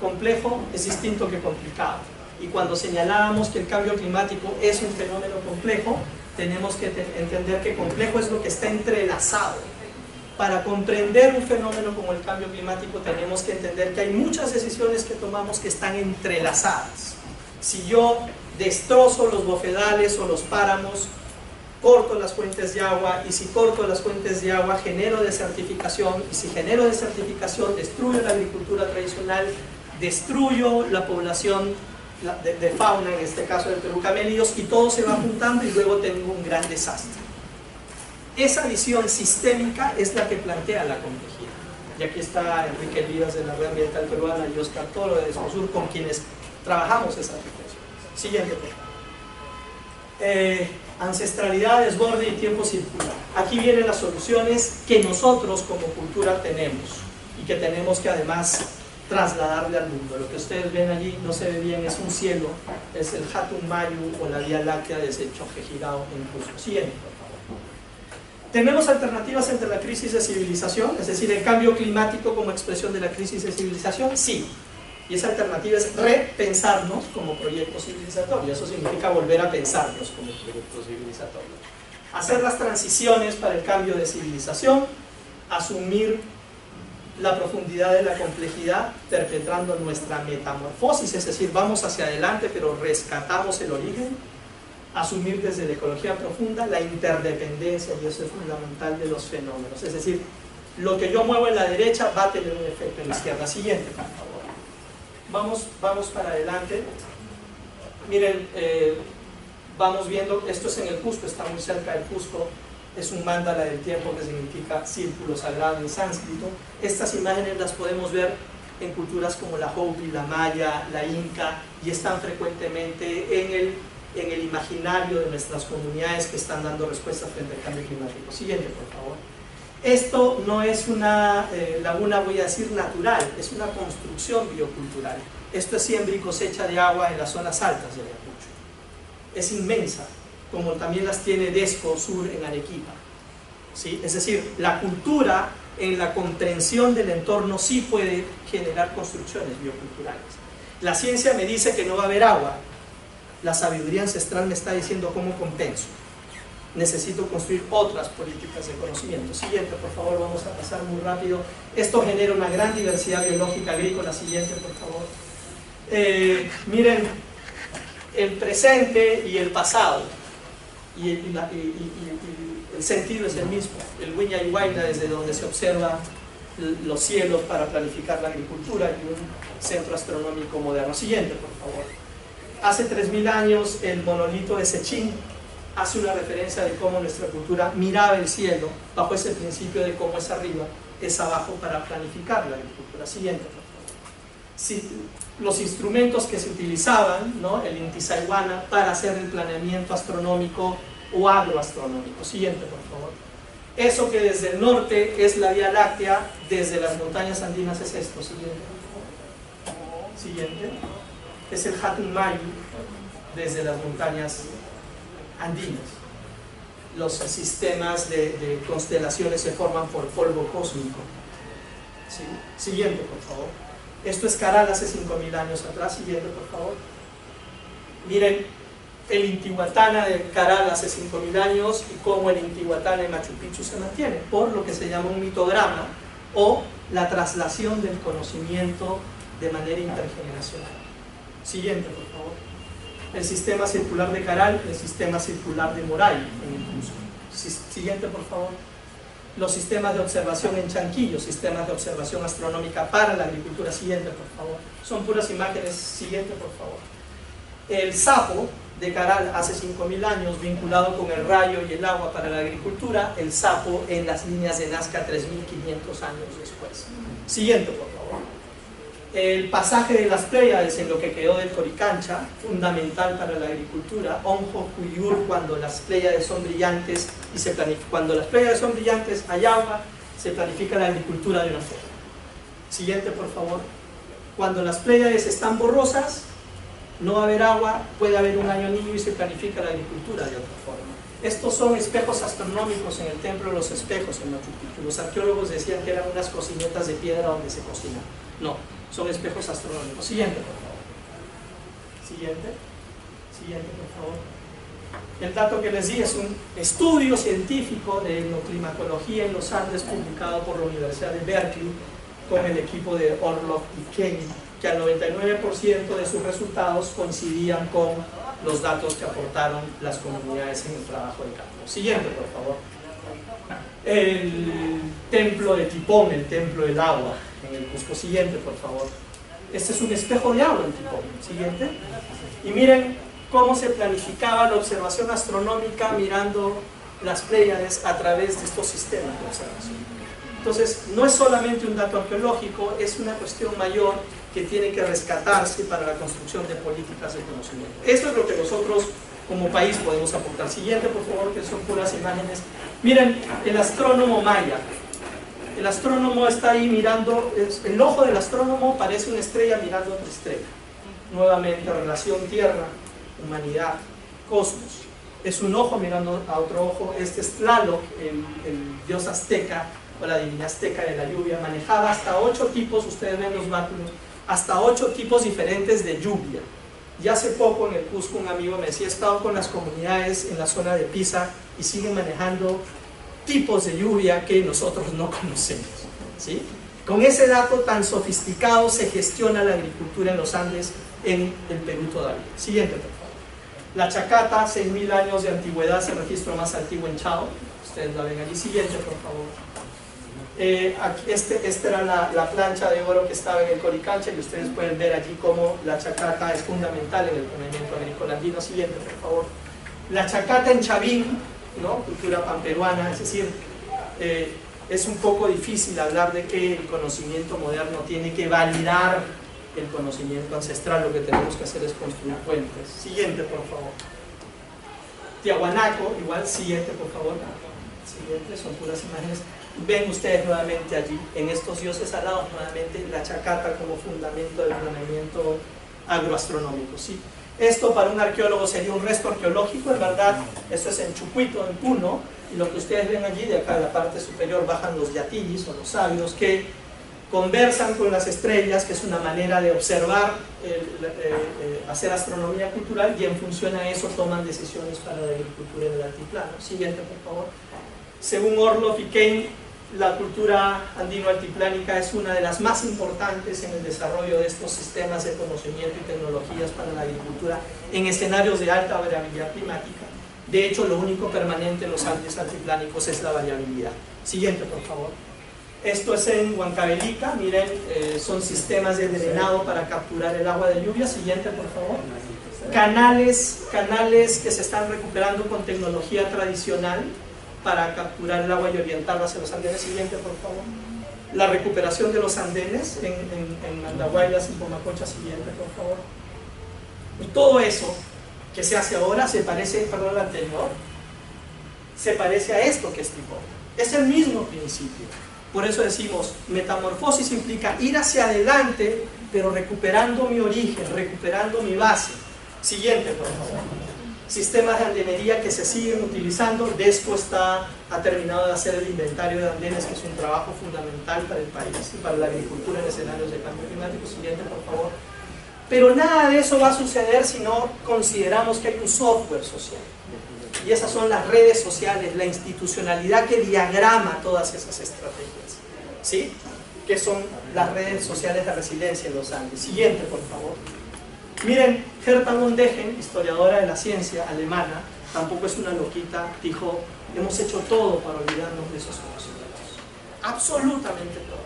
complejo es distinto que complicado. Y cuando señalábamos que el cambio climático es un fenómeno complejo, tenemos que entender que complejo es lo que está entrelazado. Para comprender un fenómeno como el cambio climático tenemos que entender que hay muchas decisiones que tomamos que están entrelazadas. Si yo destrozo los bofedales o los páramos, corto las fuentes de agua, y si corto las fuentes de agua genero desertificación, y si genero desertificación destruyo la agricultura tradicional, destruyo la población de fauna, en este caso de Perú camélidos, y todo se va juntando y luego tengo un gran desastre. Esa visión sistémica es la que plantea la complejidad. Y aquí está Enrique Elías de la Red Ambiental Peruana y Oscar Toro de Descosur, con quienes trabajamos esas reflexiones. Siguiente, por favor. Ancestralidad, desborde y tiempo circular. Aquí vienen las soluciones que nosotros como cultura tenemos y que tenemos que además trasladarle al mundo. Lo que ustedes ven allí no se ve bien, es un cielo, es el Hatun Mayu o la Vía Láctea desde Choquequirao en Cusco. Siguiente, por favor. ¿Tenemos alternativas entre la crisis de civilización? Es decir, el cambio climático como expresión de la crisis de civilización. Sí. Y esa alternativa es repensarnos como proyecto civilizatorio. Eso significa volver a pensarnos como proyecto civilizatorio. Hacer las transiciones para el cambio de civilización, asumir la profundidad de la complejidad, perpetrando nuestra metamorfosis, es decir, vamos hacia adelante, pero rescatamos el origen, asumir desde la ecología profunda la interdependencia, y eso es fundamental, de los fenómenos. Es decir, lo que yo muevo en la derecha va a tener un efecto en la izquierda. Siguiente, por favor. Vamos para adelante. Miren, vamos viendo, esto es en el Cusco, está muy cerca del Cusco. Es un mandala del tiempo, que significa círculo sagrado en sánscrito. Estas imágenes las podemos ver en culturas como la Hopi, la Maya, la Inca, y están frecuentemente en el imaginario de nuestras comunidades que están dando respuestas frente al cambio climático. Siguiente, por favor. Esto no es una laguna, voy a decir, natural, es una construcción biocultural. Esto es siembra y cosecha de agua en las zonas altas de Ayacucho. Es inmensa, como también las tiene Desco Sur en Arequipa. ¿Sí? Es decir, la cultura en la comprensión del entorno sí puede generar construcciones bioculturales. La ciencia me dice que no va a haber agua. La sabiduría ancestral me está diciendo cómo compenso. Necesito construir otras políticas de conocimiento. Siguiente, por favor, vamos a pasar muy rápido. Esto genera una gran diversidad biológica agrícola. Siguiente, por favor. Miren, el presente y el pasado. Y el sentido es el mismo. El Huilla y Huayna, desde donde se observa los cielos para planificar la agricultura, y un centro astronómico moderno. Siguiente, por favor. Hace 3000 años el monolito de Sechín hace una referencia de cómo nuestra cultura miraba el cielo bajo ese principio de cómo es arriba, es abajo, para planificar la agricultura. Siguiente, por favor. Sí, los instrumentos que se utilizaban, ¿no? El Inti Sayhuana, para hacer el planeamiento astronómico o agroastronómico. Siguiente, por favor. Eso que desde el norte es la Vía Láctea, desde las montañas andinas es esto. Siguiente. Siguiente. Es el Hatun Mayu desde las montañas andinas. Los sistemas de constelaciones se forman por polvo cósmico. ¿Sí? Siguiente, por favor. Esto es Caral hace 5000 años atrás. Siguiente, por favor. Miren el Intihuatana de Caral hace 5000 años y cómo el Intihuatana de Machu Picchu se mantiene, por lo que se llama un mitograma, o la traslación del conocimiento de manera intergeneracional. Siguiente, por favor. El sistema circular de Caral, el sistema circular de Moray en el Cusco. Siguiente, por favor. Los sistemas de observación en Chanquillo, sistemas de observación astronómica para la agricultura. Siguiente, por favor. Son puras imágenes. Siguiente, por favor. El sapo de Caral hace 5000 años, vinculado con el rayo y el agua para la agricultura. El sapo en las líneas de Nazca 3500 años después. Siguiente, por favor. El pasaje de las Pléyades en lo que quedó del Coricancha, fundamental para la agricultura. Onjo, Cuyur, cuando las Pléyades son brillantes, y cuando las Pléyades son brillantes hay agua, se planifica la agricultura de una forma. Siguiente, por favor. Cuando las Pléyades están borrosas, no va a haber agua, puede haber un año niño y se planifica la agricultura de otra forma. Estos son espejos astronómicos en el Templo de los Espejos en Machu Picchu. Los arqueólogos decían que eran unas cocinetas de piedra donde se cocina. No, son espejos astronómicos. Siguiente, por favor. Siguiente. Siguiente, por favor. El dato que les di es un estudio científico de etnoclimatología en los Andes publicado por la Universidad de Berkeley con el equipo de Orlov y Kenny, que al 99% de sus resultados coincidían con los datos que aportaron las comunidades en el trabajo de campo. Siguiente, por favor. El templo de Tipón, el templo del agua en el Cusco. Siguiente, por favor. Este es un espejo de agua en Tipón. Siguiente. Y miren cómo se planificaba la observación astronómica mirando las Pléyades a través de estos sistemas de observación. Entonces, no es solamente un dato arqueológico, es una cuestión mayor que tiene que rescatarse para la construcción de políticas de conocimiento. Esto es lo que nosotros como país podemos aportar. Siguiente, por favor, que son puras imágenes. Miren, el astrónomo maya. El astrónomo está ahí mirando, el ojo del astrónomo parece una estrella mirando otra estrella. Nuevamente, relación tierra, humanidad, cosmos. Es un ojo mirando a otro ojo. Este es Tlaloc, el dios azteca, o la divinidad azteca de la lluvia. Manejaba hasta 8 tipos, ustedes ven los báculos, hasta 8 tipos diferentes de lluvia. Y hace poco en el Cusco un amigo me decía, he estado con las comunidades en la zona de Pisa y siguen manejando tipos de lluvia que nosotros no conocemos, ¿sí? Con ese dato tan sofisticado se gestiona la agricultura en los Andes en el Perú todavía. Siguiente, por favor. La chacata, 6.000 años de antigüedad, es el registro más antiguo en Chao. Ustedes la ven allí. Siguiente, por favor. Esta era la plancha de oro que estaba en el Coricancha y ustedes pueden ver allí cómo la chacata es fundamental en el planeamiento agrícola andino. Siguiente, por favor. La chacata en Chavín, ¿no? Cultura panperuana, es decir, es un poco difícil hablar de que el conocimiento moderno tiene que validar el conocimiento ancestral. Lo que tenemos que hacer es construir puentes. Siguiente, por favor. Tiahuanaco, igual. Siguiente, por favor. Siguiente, son puras imágenes. Ven ustedes nuevamente allí, en estos dioses alados, nuevamente la chacata como fundamento del planeamiento agroastronómico, ¿sí? Esto para un arqueólogo sería un resto arqueológico, en verdad, esto es en Chucuito, en Puno, y lo que ustedes ven allí, de acá en la parte superior, bajan los yatiris o los sabios que conversan con las estrellas, que es una manera de observar, hacer astronomía cultural, y en función a eso toman decisiones para la agricultura en el altiplano. Siguiente, por favor. Según Orloff y Kane, la cultura andino-altiplánica es una de las más importantes en el desarrollo de estos sistemas de conocimiento y tecnologías para la agricultura en escenarios de alta variabilidad climática. De hecho, lo único permanente en los Andes altiplánicos es la variabilidad. Siguiente, por favor. Esto es en Huancavelica, miren, son sistemas de drenado para capturar el agua de lluvia. Siguiente, por favor. Canales que se están recuperando con tecnología tradicional para capturar el agua y orientarlo hacia los andenes. Siguiente, por favor. La recuperación de los andenes en Andahuaylas y Pomaconcha. Siguiente, por favor. Y todo eso que se hace ahora se parece, perdón, al anterior, se parece a esto que es Tipón. Es el mismo principio. Por eso decimos, metamorfosis implica ir hacia adelante, pero recuperando mi origen, recuperando mi base. Siguiente, por favor. Sistemas de andenería que se siguen utilizando. DESCO ha terminado de hacer el inventario de andenes, que es un trabajo fundamental para el país y para la agricultura en escenarios de cambio climático. Siguiente, por favor. Pero nada de eso va a suceder si no consideramos que hay un software social. Y esas son las redes sociales, la institucionalidad que diagrama todas esas estrategias, ¿sí? Que son las redes sociales de resiliencia en los Andes. Siguiente, por favor. Miren, Herta von Degen, historiadora de la ciencia alemana, tampoco es una loquita, dijo, hemos hecho todo para olvidarnos de esos conocimientos. Absolutamente todo.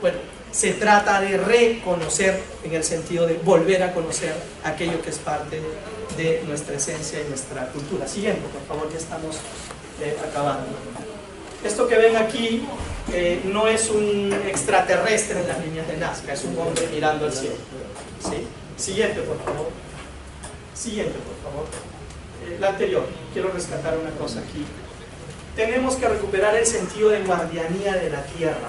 Bueno, se trata de reconocer, en el sentido de volver a conocer aquello que es parte de nuestra esencia y nuestra cultura. Siguiente, por favor, ya estamos acabando. Esto que ven aquí no es un extraterrestre en las líneas de Nazca, es un hombre mirando al cielo, ¿sí? Siguiente, por favor. Siguiente, por favor. La anterior, quiero rescatar una cosa aquí. Tenemos que recuperar el sentido de guardianía de la tierra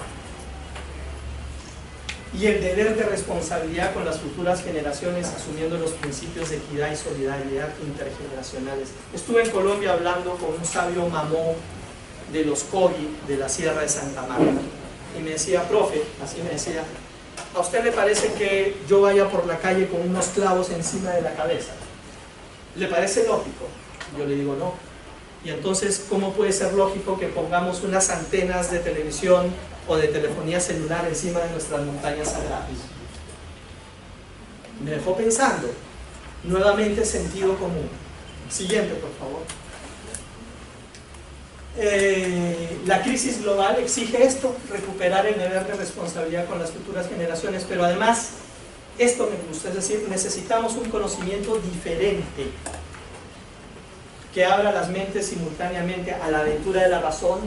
y el deber de responsabilidad con las futuras generaciones, asumiendo los principios de equidad y solidaridad intergeneracionales. Estuve en Colombia hablando con un sabio mamó de los Cogi, de la Sierra de Santa Marta, y me decía, profe, así me decía, ¿a usted le parece que yo vaya por la calle con unos clavos encima de la cabeza? ¿Le parece lógico? Yo le digo, no. Y entonces, ¿cómo puede ser lógico que pongamos unas antenas de televisión o de telefonía celular encima de nuestras montañas sagradas? Me dejó pensando. Nuevamente, sentido común. Siguiente, por favor. La crisis global exige esto, recuperar el deber de responsabilidad con las futuras generaciones, pero además, esto me gusta, es decir, necesitamos un conocimiento diferente que abra las mentes simultáneamente a la aventura de la razón,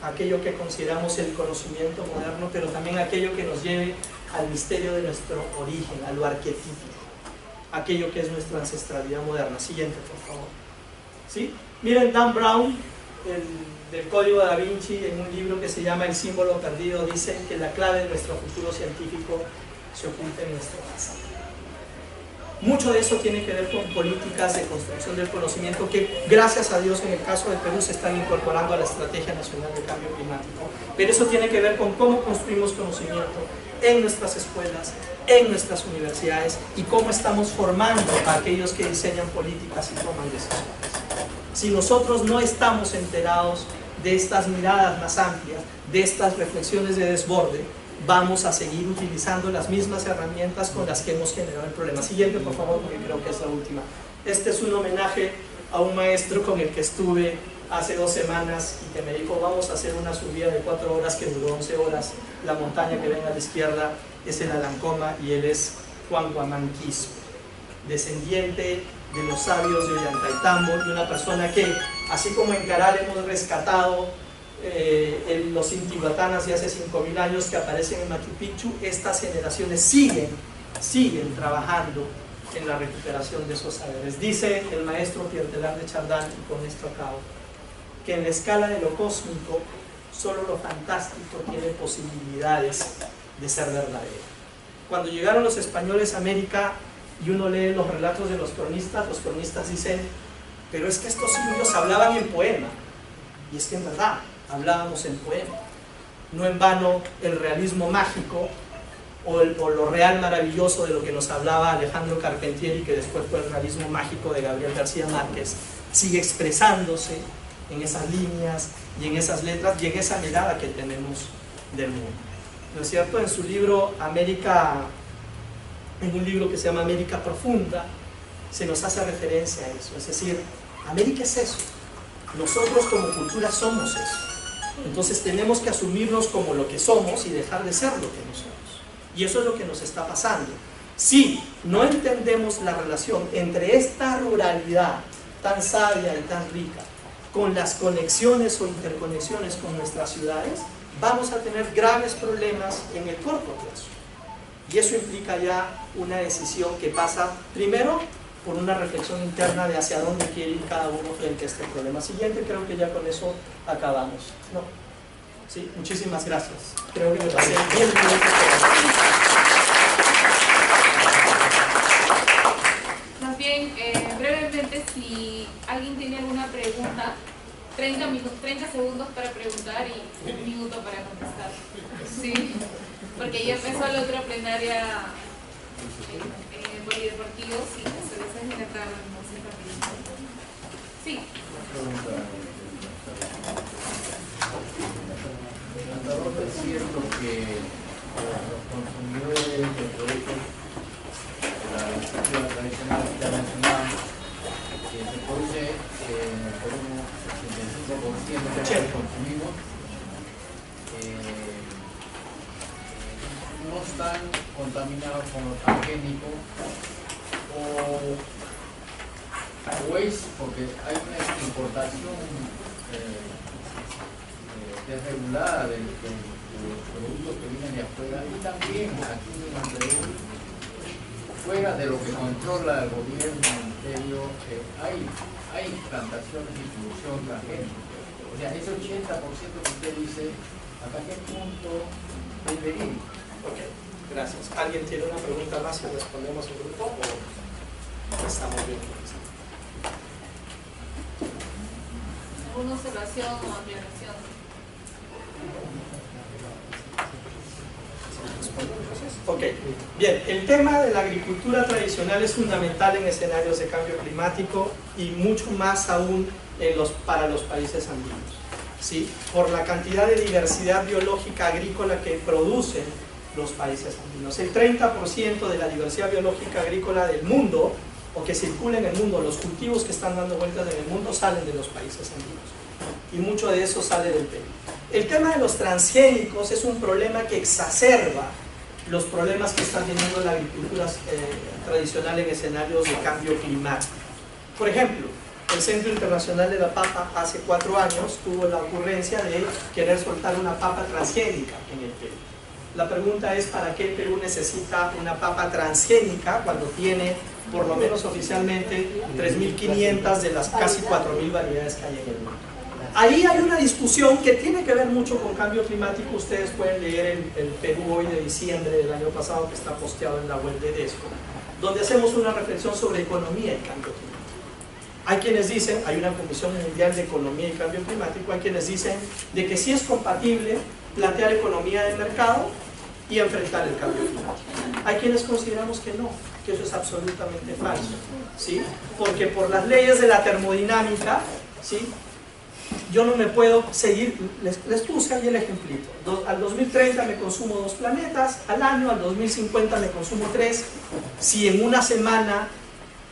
aquello que consideramos el conocimiento moderno, pero también aquello que nos lleve al misterio de nuestro origen, a lo arquetípico, aquello que es nuestra ancestralidad moderna. Siguiente, por favor. ¿Sí? Miren, Dan Brown, del Código Da Vinci, en un libro que se llama El símbolo perdido, dice que la clave de nuestro futuro científico se oculta en nuestro pasado. Mucho de eso tiene que ver con políticas de construcción del conocimiento que, gracias a Dios, en el caso de Perú se están incorporando a la Estrategia Nacional de Cambio Climático. Pero eso tiene que ver con cómo construimos conocimiento en nuestras escuelas, en nuestras universidades, y cómo estamos formando a aquellos que diseñan políticas y toman decisiones. Si nosotros no estamos enterados de estas miradas más amplias, de estas reflexiones de desborde, vamos a seguir utilizando las mismas herramientas con las que hemos generado el problema. Siguiente, por favor, porque creo que es la última. Este es un homenaje a un maestro con el que estuve hace 2 semanas y que me dijo: vamos a hacer una subida de 4 horas que duró 11 horas. La montaña que ven a la izquierda es el Alancoma y él es Juan Guamán Quispe, descendiente de los sabios de Ollantaytambo, y una persona que, así como en Caral hemos rescatado los intihuatanas de hace 5.000 años que aparecen en Machu Picchu, estas generaciones siguen trabajando en la recuperación de esos saberes. Dice el maestro Pierre Teilhard de Chardin, y con esto acabo, que en la escala de lo cósmico solo lo fantástico tiene posibilidades de ser verdadero. Cuando llegaron los españoles a América y uno lee los relatos de los cronistas dicen: pero es que estos indios hablaban en poema. Y es que en verdad hablábamos en poema. No en vano el realismo mágico o lo real maravilloso de lo que nos hablaba Alejandro Carpentier, y que después fue el realismo mágico de Gabriel García Márquez, sigue expresándose en esas líneas y en esas letras y en esa mirada que tenemos del mundo. ¿No es cierto? En su libro en un libro que se llama América Profunda, se nos hace referencia a eso. Es decir, América es eso. Nosotros como cultura somos eso. Entonces tenemos que asumirnos como lo que somos y dejar de ser lo que no somos. Y eso es lo que nos está pasando. Si no entendemos la relación entre esta ruralidad tan sabia y tan rica con las conexiones o interconexiones con nuestras ciudades, vamos a tener graves problemas en el corto plazo. Y eso implica ya una decisión que pasa primero por una reflexión interna de hacia dónde quiere ir cada uno frente a este problema. Siguiente, creo que ya con eso acabamos. ¿No? Sí, muchísimas gracias. Creo que me pasé 10 minutos. Más bien, brevemente, si alguien tiene alguna pregunta, 30 segundos para preguntar y 1 minuto para contestar. Sí, porque ya empezó la otra plenaria polideportivo, sí, eso es intentar sí. Es cierto que los consumidores de productos de la agricultura tradicional ya mencionamos que se produce por un 65% de lo que consumimos no están contaminados con los transgénicos o es porque hay una importación desregulada de los productos que vienen de afuera, y también aquí en Perú, fuera de lo que controla el gobierno, el ministerio, hay plantaciones y producción transgénica. O sea, ese 80% que usted dice, ¿hasta qué punto es verídico? Ok, gracias. ¿Alguien tiene una pregunta más y respondemos en grupo o estamos bien? ¿Alguna observación o aclaración? Ok, bien, el tema de la agricultura tradicional es fundamental en escenarios de cambio climático y mucho más aún para los países andinos, ¿sí? Por la cantidad de diversidad biológica agrícola que producen los países andinos. El 30% de la diversidad biológica agrícola del mundo o que circula en el mundo, los cultivos que están dando vueltas en el mundo salen de los países andinos. Y mucho de eso sale del Perú. El tema de los transgénicos es un problema que exacerba los problemas que está teniendo la agricultura tradicional en escenarios de cambio climático. Por ejemplo, el Centro Internacional de la Papa hace 4 años tuvo la ocurrencia de querer soltar una papa transgénica en el Perú. La pregunta es, ¿para qué el Perú necesita una papa transgénica cuando tiene, por lo menos oficialmente, 3.500 de las casi 4.000 variedades que hay en el mundo? Ahí hay una discusión que tiene que ver mucho con cambio climático. Ustedes pueden leer el Perú hoy de diciembre del año pasado, que está posteado en la web de DESCO, donde hacemos una reflexión sobre economía y cambio climático. Hay quienes dicen, hay una Comisión Mundial de Economía y Cambio Climático, hay quienes dicen de que sí es compatible plantear economía de mercado y enfrentar el cambio climático. Hay quienes consideramos que no, que eso es absolutamente falso, ¿sí? Porque por las leyes de la termodinámica, ¿sí?, yo no me puedo seguir, les puse ahí el ejemplito. Al 2030 me consumo 2 planetas al año, al 2050 me consumo 3. Si en una semana,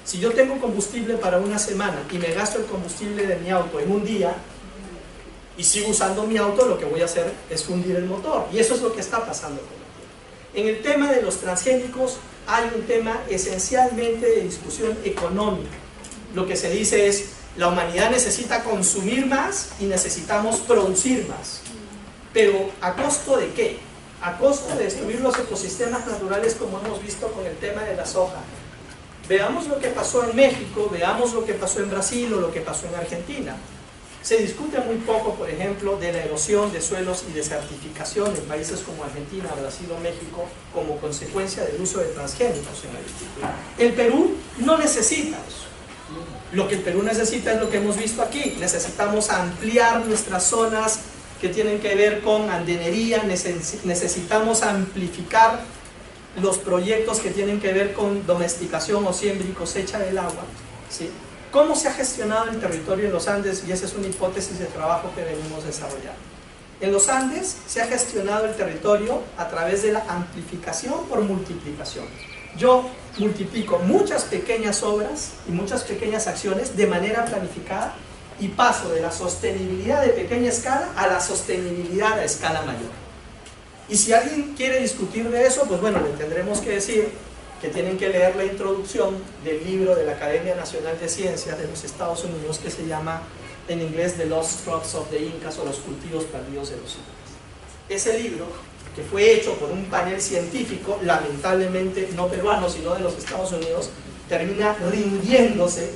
si yo tengo combustible para una semana y me gasto el combustible de mi auto en un día y sigo usando mi auto, lo que voy a hacer es fundir el motor. Y eso es lo que está pasando con la Tierra. En el tema de los transgénicos hay un tema esencialmente de discusión económica. Lo que se dice es, la humanidad necesita consumir más y necesitamos producir más. Pero ¿a costo de qué? A costo de destruir los ecosistemas naturales, como hemos visto con el tema de la soja. Veamos lo que pasó en México, veamos lo que pasó en Brasil o lo que pasó en Argentina. Se discute muy poco, por ejemplo, de la erosión de suelos y desertificación en países como Argentina, Brasil o México como consecuencia del uso de transgénicos en la agricultura. El Perú no necesita eso. Lo que el Perú necesita es lo que hemos visto aquí. Necesitamos ampliar nuestras zonas que tienen que ver con andenería, necesitamos amplificar los proyectos que tienen que ver con domesticación o siembra y cosecha del agua, ¿sí? ¿Cómo se ha gestionado el territorio en los Andes? Y esa es una hipótesis de trabajo que venimos desarrollando. En los Andes se ha gestionado el territorio a través de la amplificación por multiplicación. Yo multiplico muchas pequeñas obras y muchas pequeñas acciones de manera planificada y paso de la sostenibilidad de pequeña escala a la sostenibilidad a escala mayor. Y si alguien quiere discutir de eso, pues bueno, le tendremos que decir que tienen que leer la introducción del libro de la Academia Nacional de Ciencias de los Estados Unidos, que se llama en inglés The Lost Crops of the Incas, o los cultivos perdidos de los incas. Ese libro, que fue hecho por un panel científico, lamentablemente no peruano, sino de los Estados Unidos, termina rindiéndose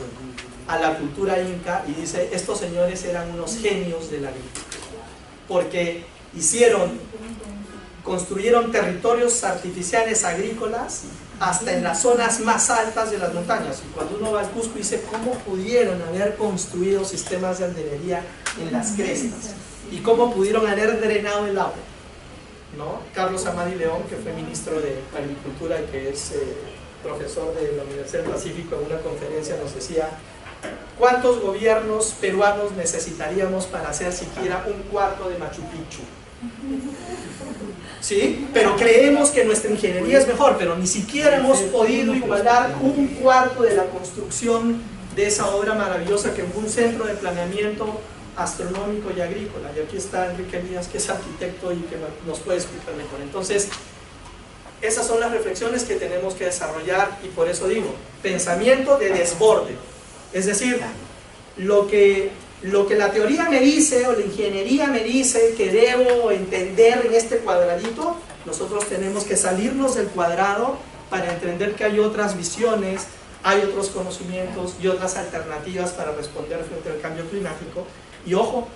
a la cultura inca y dice, estos señores eran unos genios de la agricultura, porque construyeron territorios artificiales agrícolas hasta en las zonas más altas de las montañas. Y cuando uno va al Cusco dice, ¿cómo pudieron haber construido sistemas de aldenería en las crestas? ¿Y cómo pudieron haber drenado el agua? ¿No? Carlos Amadi León, que fue ministro de Agricultura y que es profesor de la Universidad del Pacífico, en una conferencia nos decía, ¿cuántos gobiernos peruanos necesitaríamos para hacer siquiera un cuarto de Machu Picchu? ¿Sí? Pero creemos que nuestra ingeniería es mejor, pero ni siquiera hemos podido igualar un cuarto de la construcción de esa obra maravillosa que fue un centro de planeamiento astronómico y agrícola. Y aquí está Enrique Elías, que es arquitecto y que nos puede explicar mejor. Entonces, esas son las reflexiones que tenemos que desarrollar, y por eso digo, pensamiento de desborde. Es decir, lo que la teoría me dice o la ingeniería me dice que debo entender en este cuadradito, nosotros tenemos que salirnos del cuadrado para entender que hay otras visiones, hay otros conocimientos y otras alternativas para responder frente al cambio climático. Y ojo,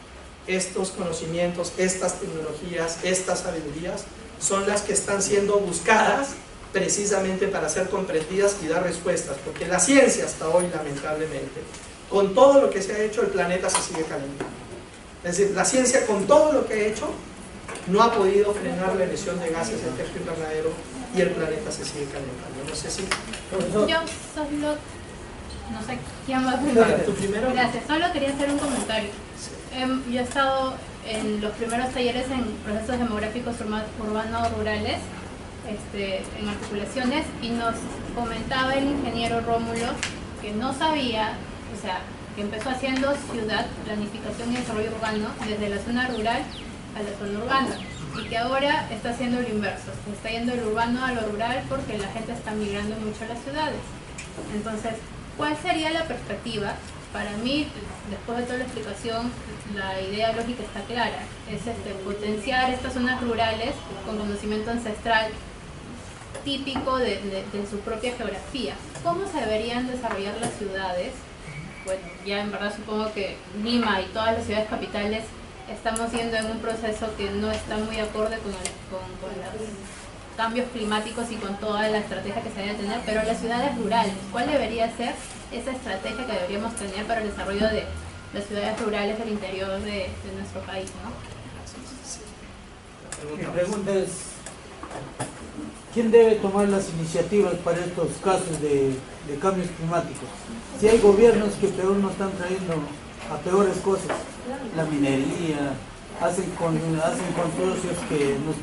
estos conocimientos, estas tecnologías, estas sabidurías son las que están siendo buscadas precisamente para ser comprendidas y dar respuestas, porque la ciencia hasta hoy, lamentablemente, con todo lo que se ha hecho, el planeta se sigue calentando. Es decir, la ciencia con todo lo que ha hecho no ha podido frenar la emisión de gases de efecto invernadero y el planeta se sigue calentando. No sé si... Yo solo... No sé quién va a primero. ¿Tú primero? Gracias, solo quería hacer un comentario. Yo he estado en los primeros talleres en procesos demográficos urbanos-rurales, en articulaciones, y nos comentaba el ingeniero Rómulo que no sabía, o sea, que empezó haciendo ciudad, planificación y desarrollo urbano desde la zona rural a la zona urbana, y que ahora está haciendo lo inverso, se está yendo del urbano a lo rural porque la gente está migrando mucho a las ciudades. Entonces, ¿cuál sería la perspectiva? Para mí, después de toda la explicación, la idea lógica está clara, es potenciar estas zonas rurales con conocimiento ancestral típico de su propia geografía. ¿Cómo se deberían desarrollar las ciudades? Bueno, ya en verdad supongo que Lima y todas las ciudades capitales estamos yendo en un proceso que no está muy acorde con los cambios climáticos y con toda la estrategia que se debe tener, pero las ciudades rurales, ¿cuál debería ser esa estrategia que deberíamos tener para el desarrollo de las ciudades rurales del interior de nuestro país, ¿no? Mi pregunta es, ¿quién debe tomar las iniciativas para estos casos de cambios climáticos? Si hay gobiernos que peor nos están trayendo a peores cosas, la minería, hacen consorcios que nos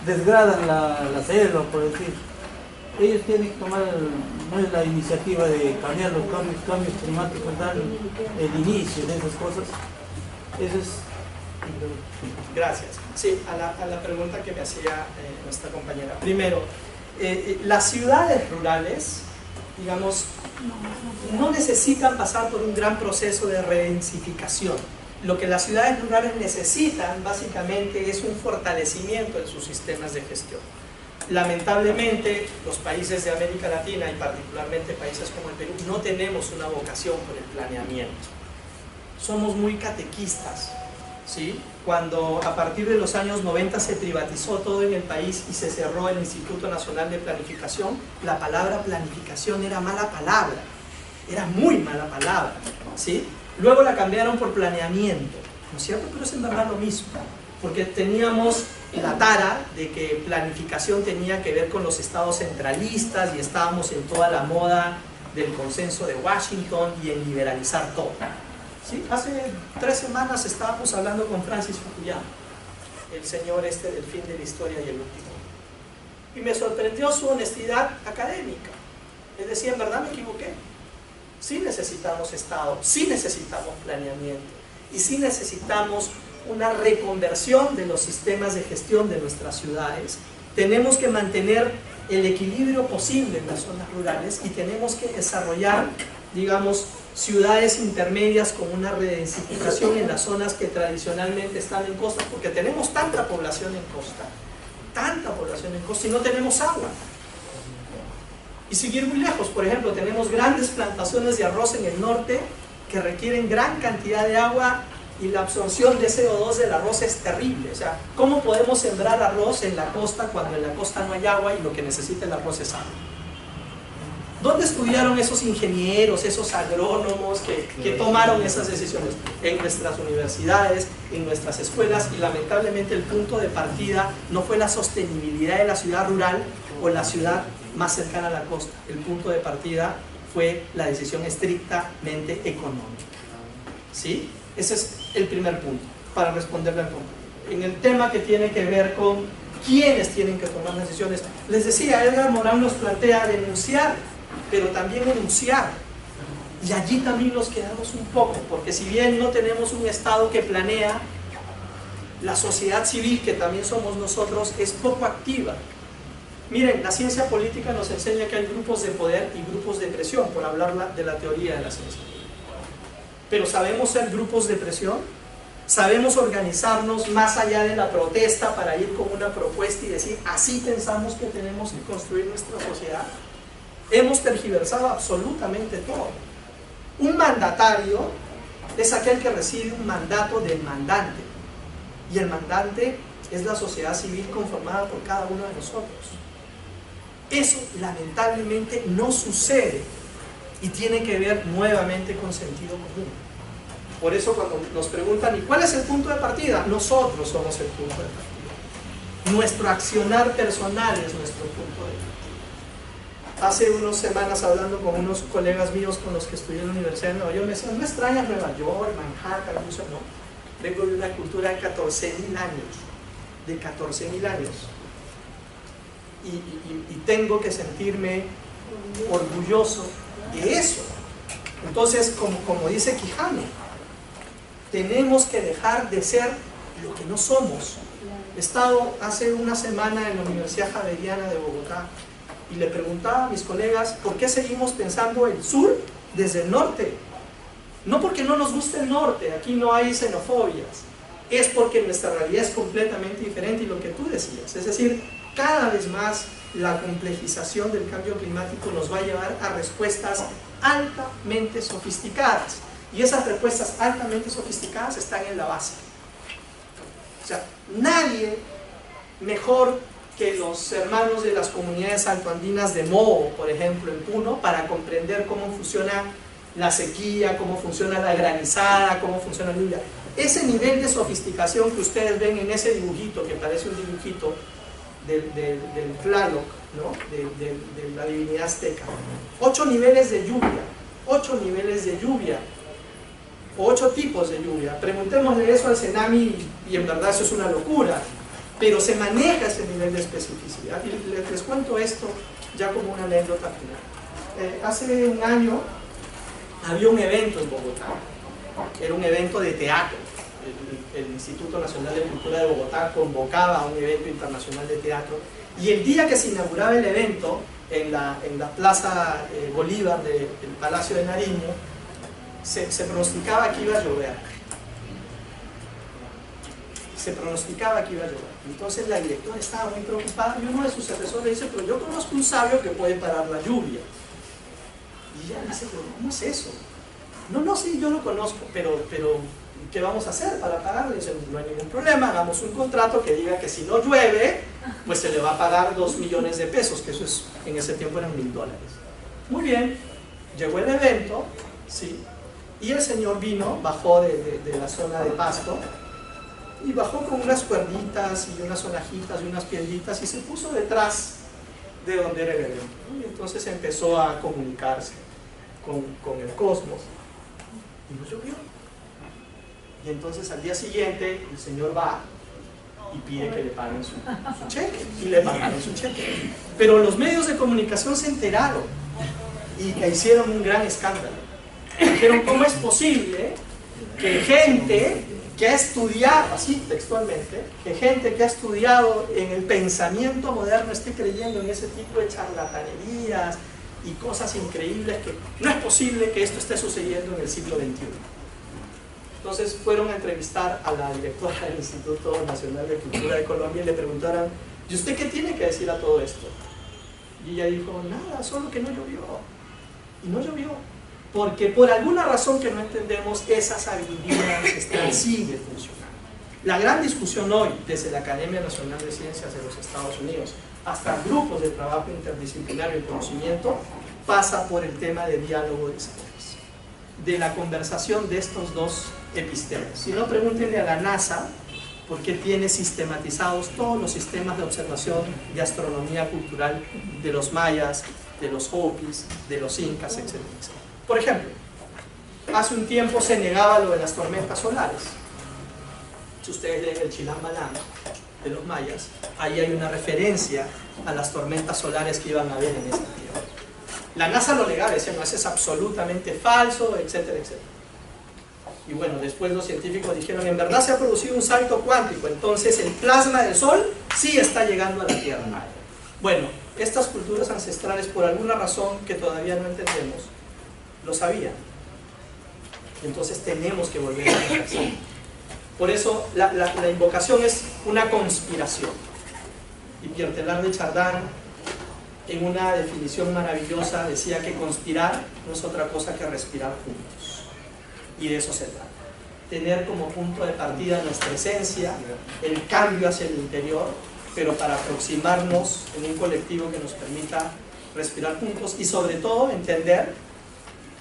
desgradan la selva, por decir. Ellos tienen que tomar la iniciativa de cambiar los cambios climáticos, dar el inicio de esas cosas. Eso es. Gracias. Sí, a la pregunta que me hacía nuestra compañera. Primero, las ciudades rurales, digamos, no necesitan pasar por un gran proceso de redensificación. Lo que las ciudades rurales necesitan, básicamente, es un fortalecimiento en sus sistemas de gestión. Lamentablemente, los países de América Latina y particularmente países como el Perú no tenemos una vocación por el planeamiento. Somos muy catequistas, ¿sí? Cuando a partir de los años 90 se privatizó todo en el país y se cerró el Instituto Nacional de Planificación, la palabra planificación era mala palabra, era muy mala palabra, ¿sí? Luego la cambiaron por planeamiento, ¿no es cierto? Pero es en verdad lo mismo, porque teníamos la tara de que planificación tenía que ver con los estados centralistas y estábamos en toda la moda del consenso de Washington y en liberalizar todo. ¿Sí? Hace 3 semanas estábamos hablando con Francis Fukuyama, el señor del fin de la historia y el último. Y me sorprendió su honestidad académica. Él decía, en verdad me equivoqué. Sí necesitamos Estado, sí necesitamos planeamiento y sí necesitamos una reconversión de los sistemas de gestión de nuestras ciudades. Tenemos que mantener el equilibrio posible en las zonas rurales y tenemos que desarrollar, digamos, ciudades intermedias con una redensificación en las zonas que tradicionalmente están en costa, porque tenemos tanta población en costa y no tenemos agua. Y seguir muy lejos, por ejemplo, tenemos grandes plantaciones de arroz en el norte que requieren gran cantidad de agua y la absorción de CO2 del arroz es terrible. O sea, ¿cómo podemos sembrar arroz en la costa cuando en la costa no hay agua y lo que necesita el arroz es agua? ¿Dónde estudiaron esos ingenieros, esos agrónomos que tomaron esas decisiones? En nuestras universidades, en nuestras escuelas, y lamentablemente el punto de partida no fue la sostenibilidad de la ciudad rural o la ciudad más cercana a la costa. El punto de partida fue la decisión estrictamente económica. ¿Sí? Ese es el primer punto para responderle al compañero. En el tema que tiene que ver con quiénes tienen que tomar las decisiones, les decía, Edgar Morán nos plantea denunciar, pero también enunciar. Y allí también nos quedamos un poco, porque si bien no tenemos un Estado que planea, la sociedad civil, que también somos nosotros, es poco activa. Miren, la ciencia política nos enseña que hay grupos de poder y grupos de presión, por hablar de la teoría de la ciencia política. Pero ¿sabemos ser grupos de presión? ¿Sabemos organizarnos más allá de la protesta para ir con una propuesta y decir, así pensamos que tenemos que construir nuestra sociedad? Hemos tergiversado absolutamente todo. Un mandatario es aquel que recibe un mandato del mandante, y el mandante es la sociedad civil conformada por cada uno de nosotros. Eso lamentablemente no sucede y tiene que ver nuevamente con sentido común. Por eso cuando nos preguntan, ¿y cuál es el punto de partida? Nosotros somos el punto de partida. Nuestro accionar personal es nuestro punto de partida. Hace unas semanas, hablando con unos colegas míos con los que estudié en la Universidad de Nueva York, me decían, ¿no extrañas Nueva York, Manhattan? No, vengo de una cultura de 14.000 años, de 14.000 años. Y tengo que sentirme orgulloso de eso. Entonces, como dice Quijano, tenemos que dejar de ser lo que no somos. He estado hace una semana en la Universidad Javeriana de Bogotá y le preguntaba a mis colegas por qué seguimos pensando el sur desde el norte. No porque no nos guste el norte, aquí no hay xenofobias, es porque nuestra realidad es completamente diferente, y lo que tú decías, es decir, cada vez más la complejización del cambio climático nos va a llevar a respuestas altamente sofisticadas, y esas respuestas altamente sofisticadas están en la base. O sea, nadie mejor que los hermanos de las comunidades altoandinas de Moho, por ejemplo, en Puno, para comprender cómo funciona la sequía, cómo funciona la granizada, cómo funciona la lluvia. Ese nivel de sofisticación que ustedes ven en ese dibujito, que parece un dibujito del Tlaloc, ¿no? de la divinidad azteca. 8 niveles de lluvia, 8 niveles de lluvia, o 8 tipos de lluvia. Preguntémosle eso al Cenami y en verdad eso es una locura, pero se maneja ese nivel de especificidad. Y les cuento esto ya como una anécdota final. Hace un año había un evento en Bogotá, era un evento de teatro. El Instituto Nacional de Cultura de Bogotá convocaba a un evento internacional de teatro, y el día que se inauguraba el evento en la Plaza Bolívar del Palacio de Nariño, se pronosticaba que iba a llover. Se pronosticaba que iba a llover. Entonces la directora estaba muy preocupada, y uno de sus asesores le dice: pero yo conozco un sabio que puede parar la lluvia. Y ella dice: pero ¿cómo es eso? No, sí, yo lo conozco, pero ¿qué vamos a hacer para pagarle? Dice: no hay ningún problema, hagamos un contrato que diga que si no llueve, pues se le va a pagar 2 millones de pesos, que eso es, en ese tiempo eran $1000. Muy bien, llegó el evento, sí, y el señor vino, bajó de la zona de pasto, y bajó con unas cuerditas y unas sonajitas y unas piedritas, y se puso detrás de donde era el evento, ¿no? Y entonces empezó a comunicarse con el cosmos, y no llovió. Y entonces al día siguiente el señor va y pide que le paguen su cheque, y le pagaron su cheque. Pero los medios de comunicación se enteraron y que hicieron un gran escándalo. Dijeron: ¿cómo es posible que gente que ha estudiado, así textualmente, que gente que ha estudiado en el pensamiento moderno esté creyendo en ese tipo de charlatanerías y cosas increíbles? Que no es posible que esto esté sucediendo en el siglo XXI. Entonces fueron a entrevistar a la directora del Instituto Nacional de Cultura de Colombia y le preguntaron: ¿y usted qué tiene que decir a todo esto? Y ella dijo: nada, solo que no llovió. Y no llovió, porque por alguna razón que no entendemos, esa sabiduría ancestral sigue funcionando. La gran discusión hoy, desde la Academia Nacional de Ciencias de los Estados Unidos hasta grupos de trabajo interdisciplinario y conocimiento, pasa por el tema de diálogo de saberes, de la conversación de estos dos epistemas. Si no, pregúntenle a la NASA por qué tiene sistematizados todos los sistemas de observación de astronomía cultural de los mayas, de los hopis, de los incas, etc. Por ejemplo, hace un tiempo se negaba lo de las tormentas solares. Si ustedes leen el Chilam Balam de los mayas, ahí hay una referencia a las tormentas solares que iban a haber en esta tierra. La NASA lo negaba, decía: no, eso es absolutamente falso, etcétera, etcétera. Y bueno, después los científicos dijeron: en verdad se ha producido un salto cuántico, entonces el plasma del Sol sí está llegando a la Tierra. Bueno, estas culturas ancestrales, por alguna razón que todavía no entendemos, lo sabían. Entonces tenemos que volver a pensar. Por eso la invocación es una conspiración. Y Pierre Teilhard de Chardin, en una definición maravillosa, decía que conspirar no es otra cosa que respirar juntos. Y de eso se trata. Tener como punto de partida nuestra esencia, el cambio hacia el interior, pero para aproximarnos en un colectivo que nos permita respirar juntos, y sobre todo entender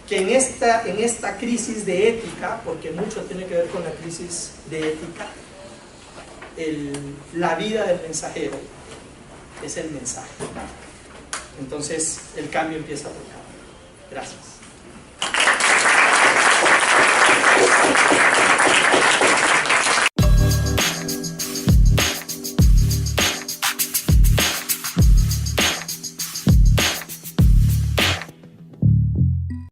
que en esta crisis de ética, porque mucho tiene que ver con la crisis de ética, la vida del mensajero es el mensaje. Entonces el cambio empieza por acá. Gracias.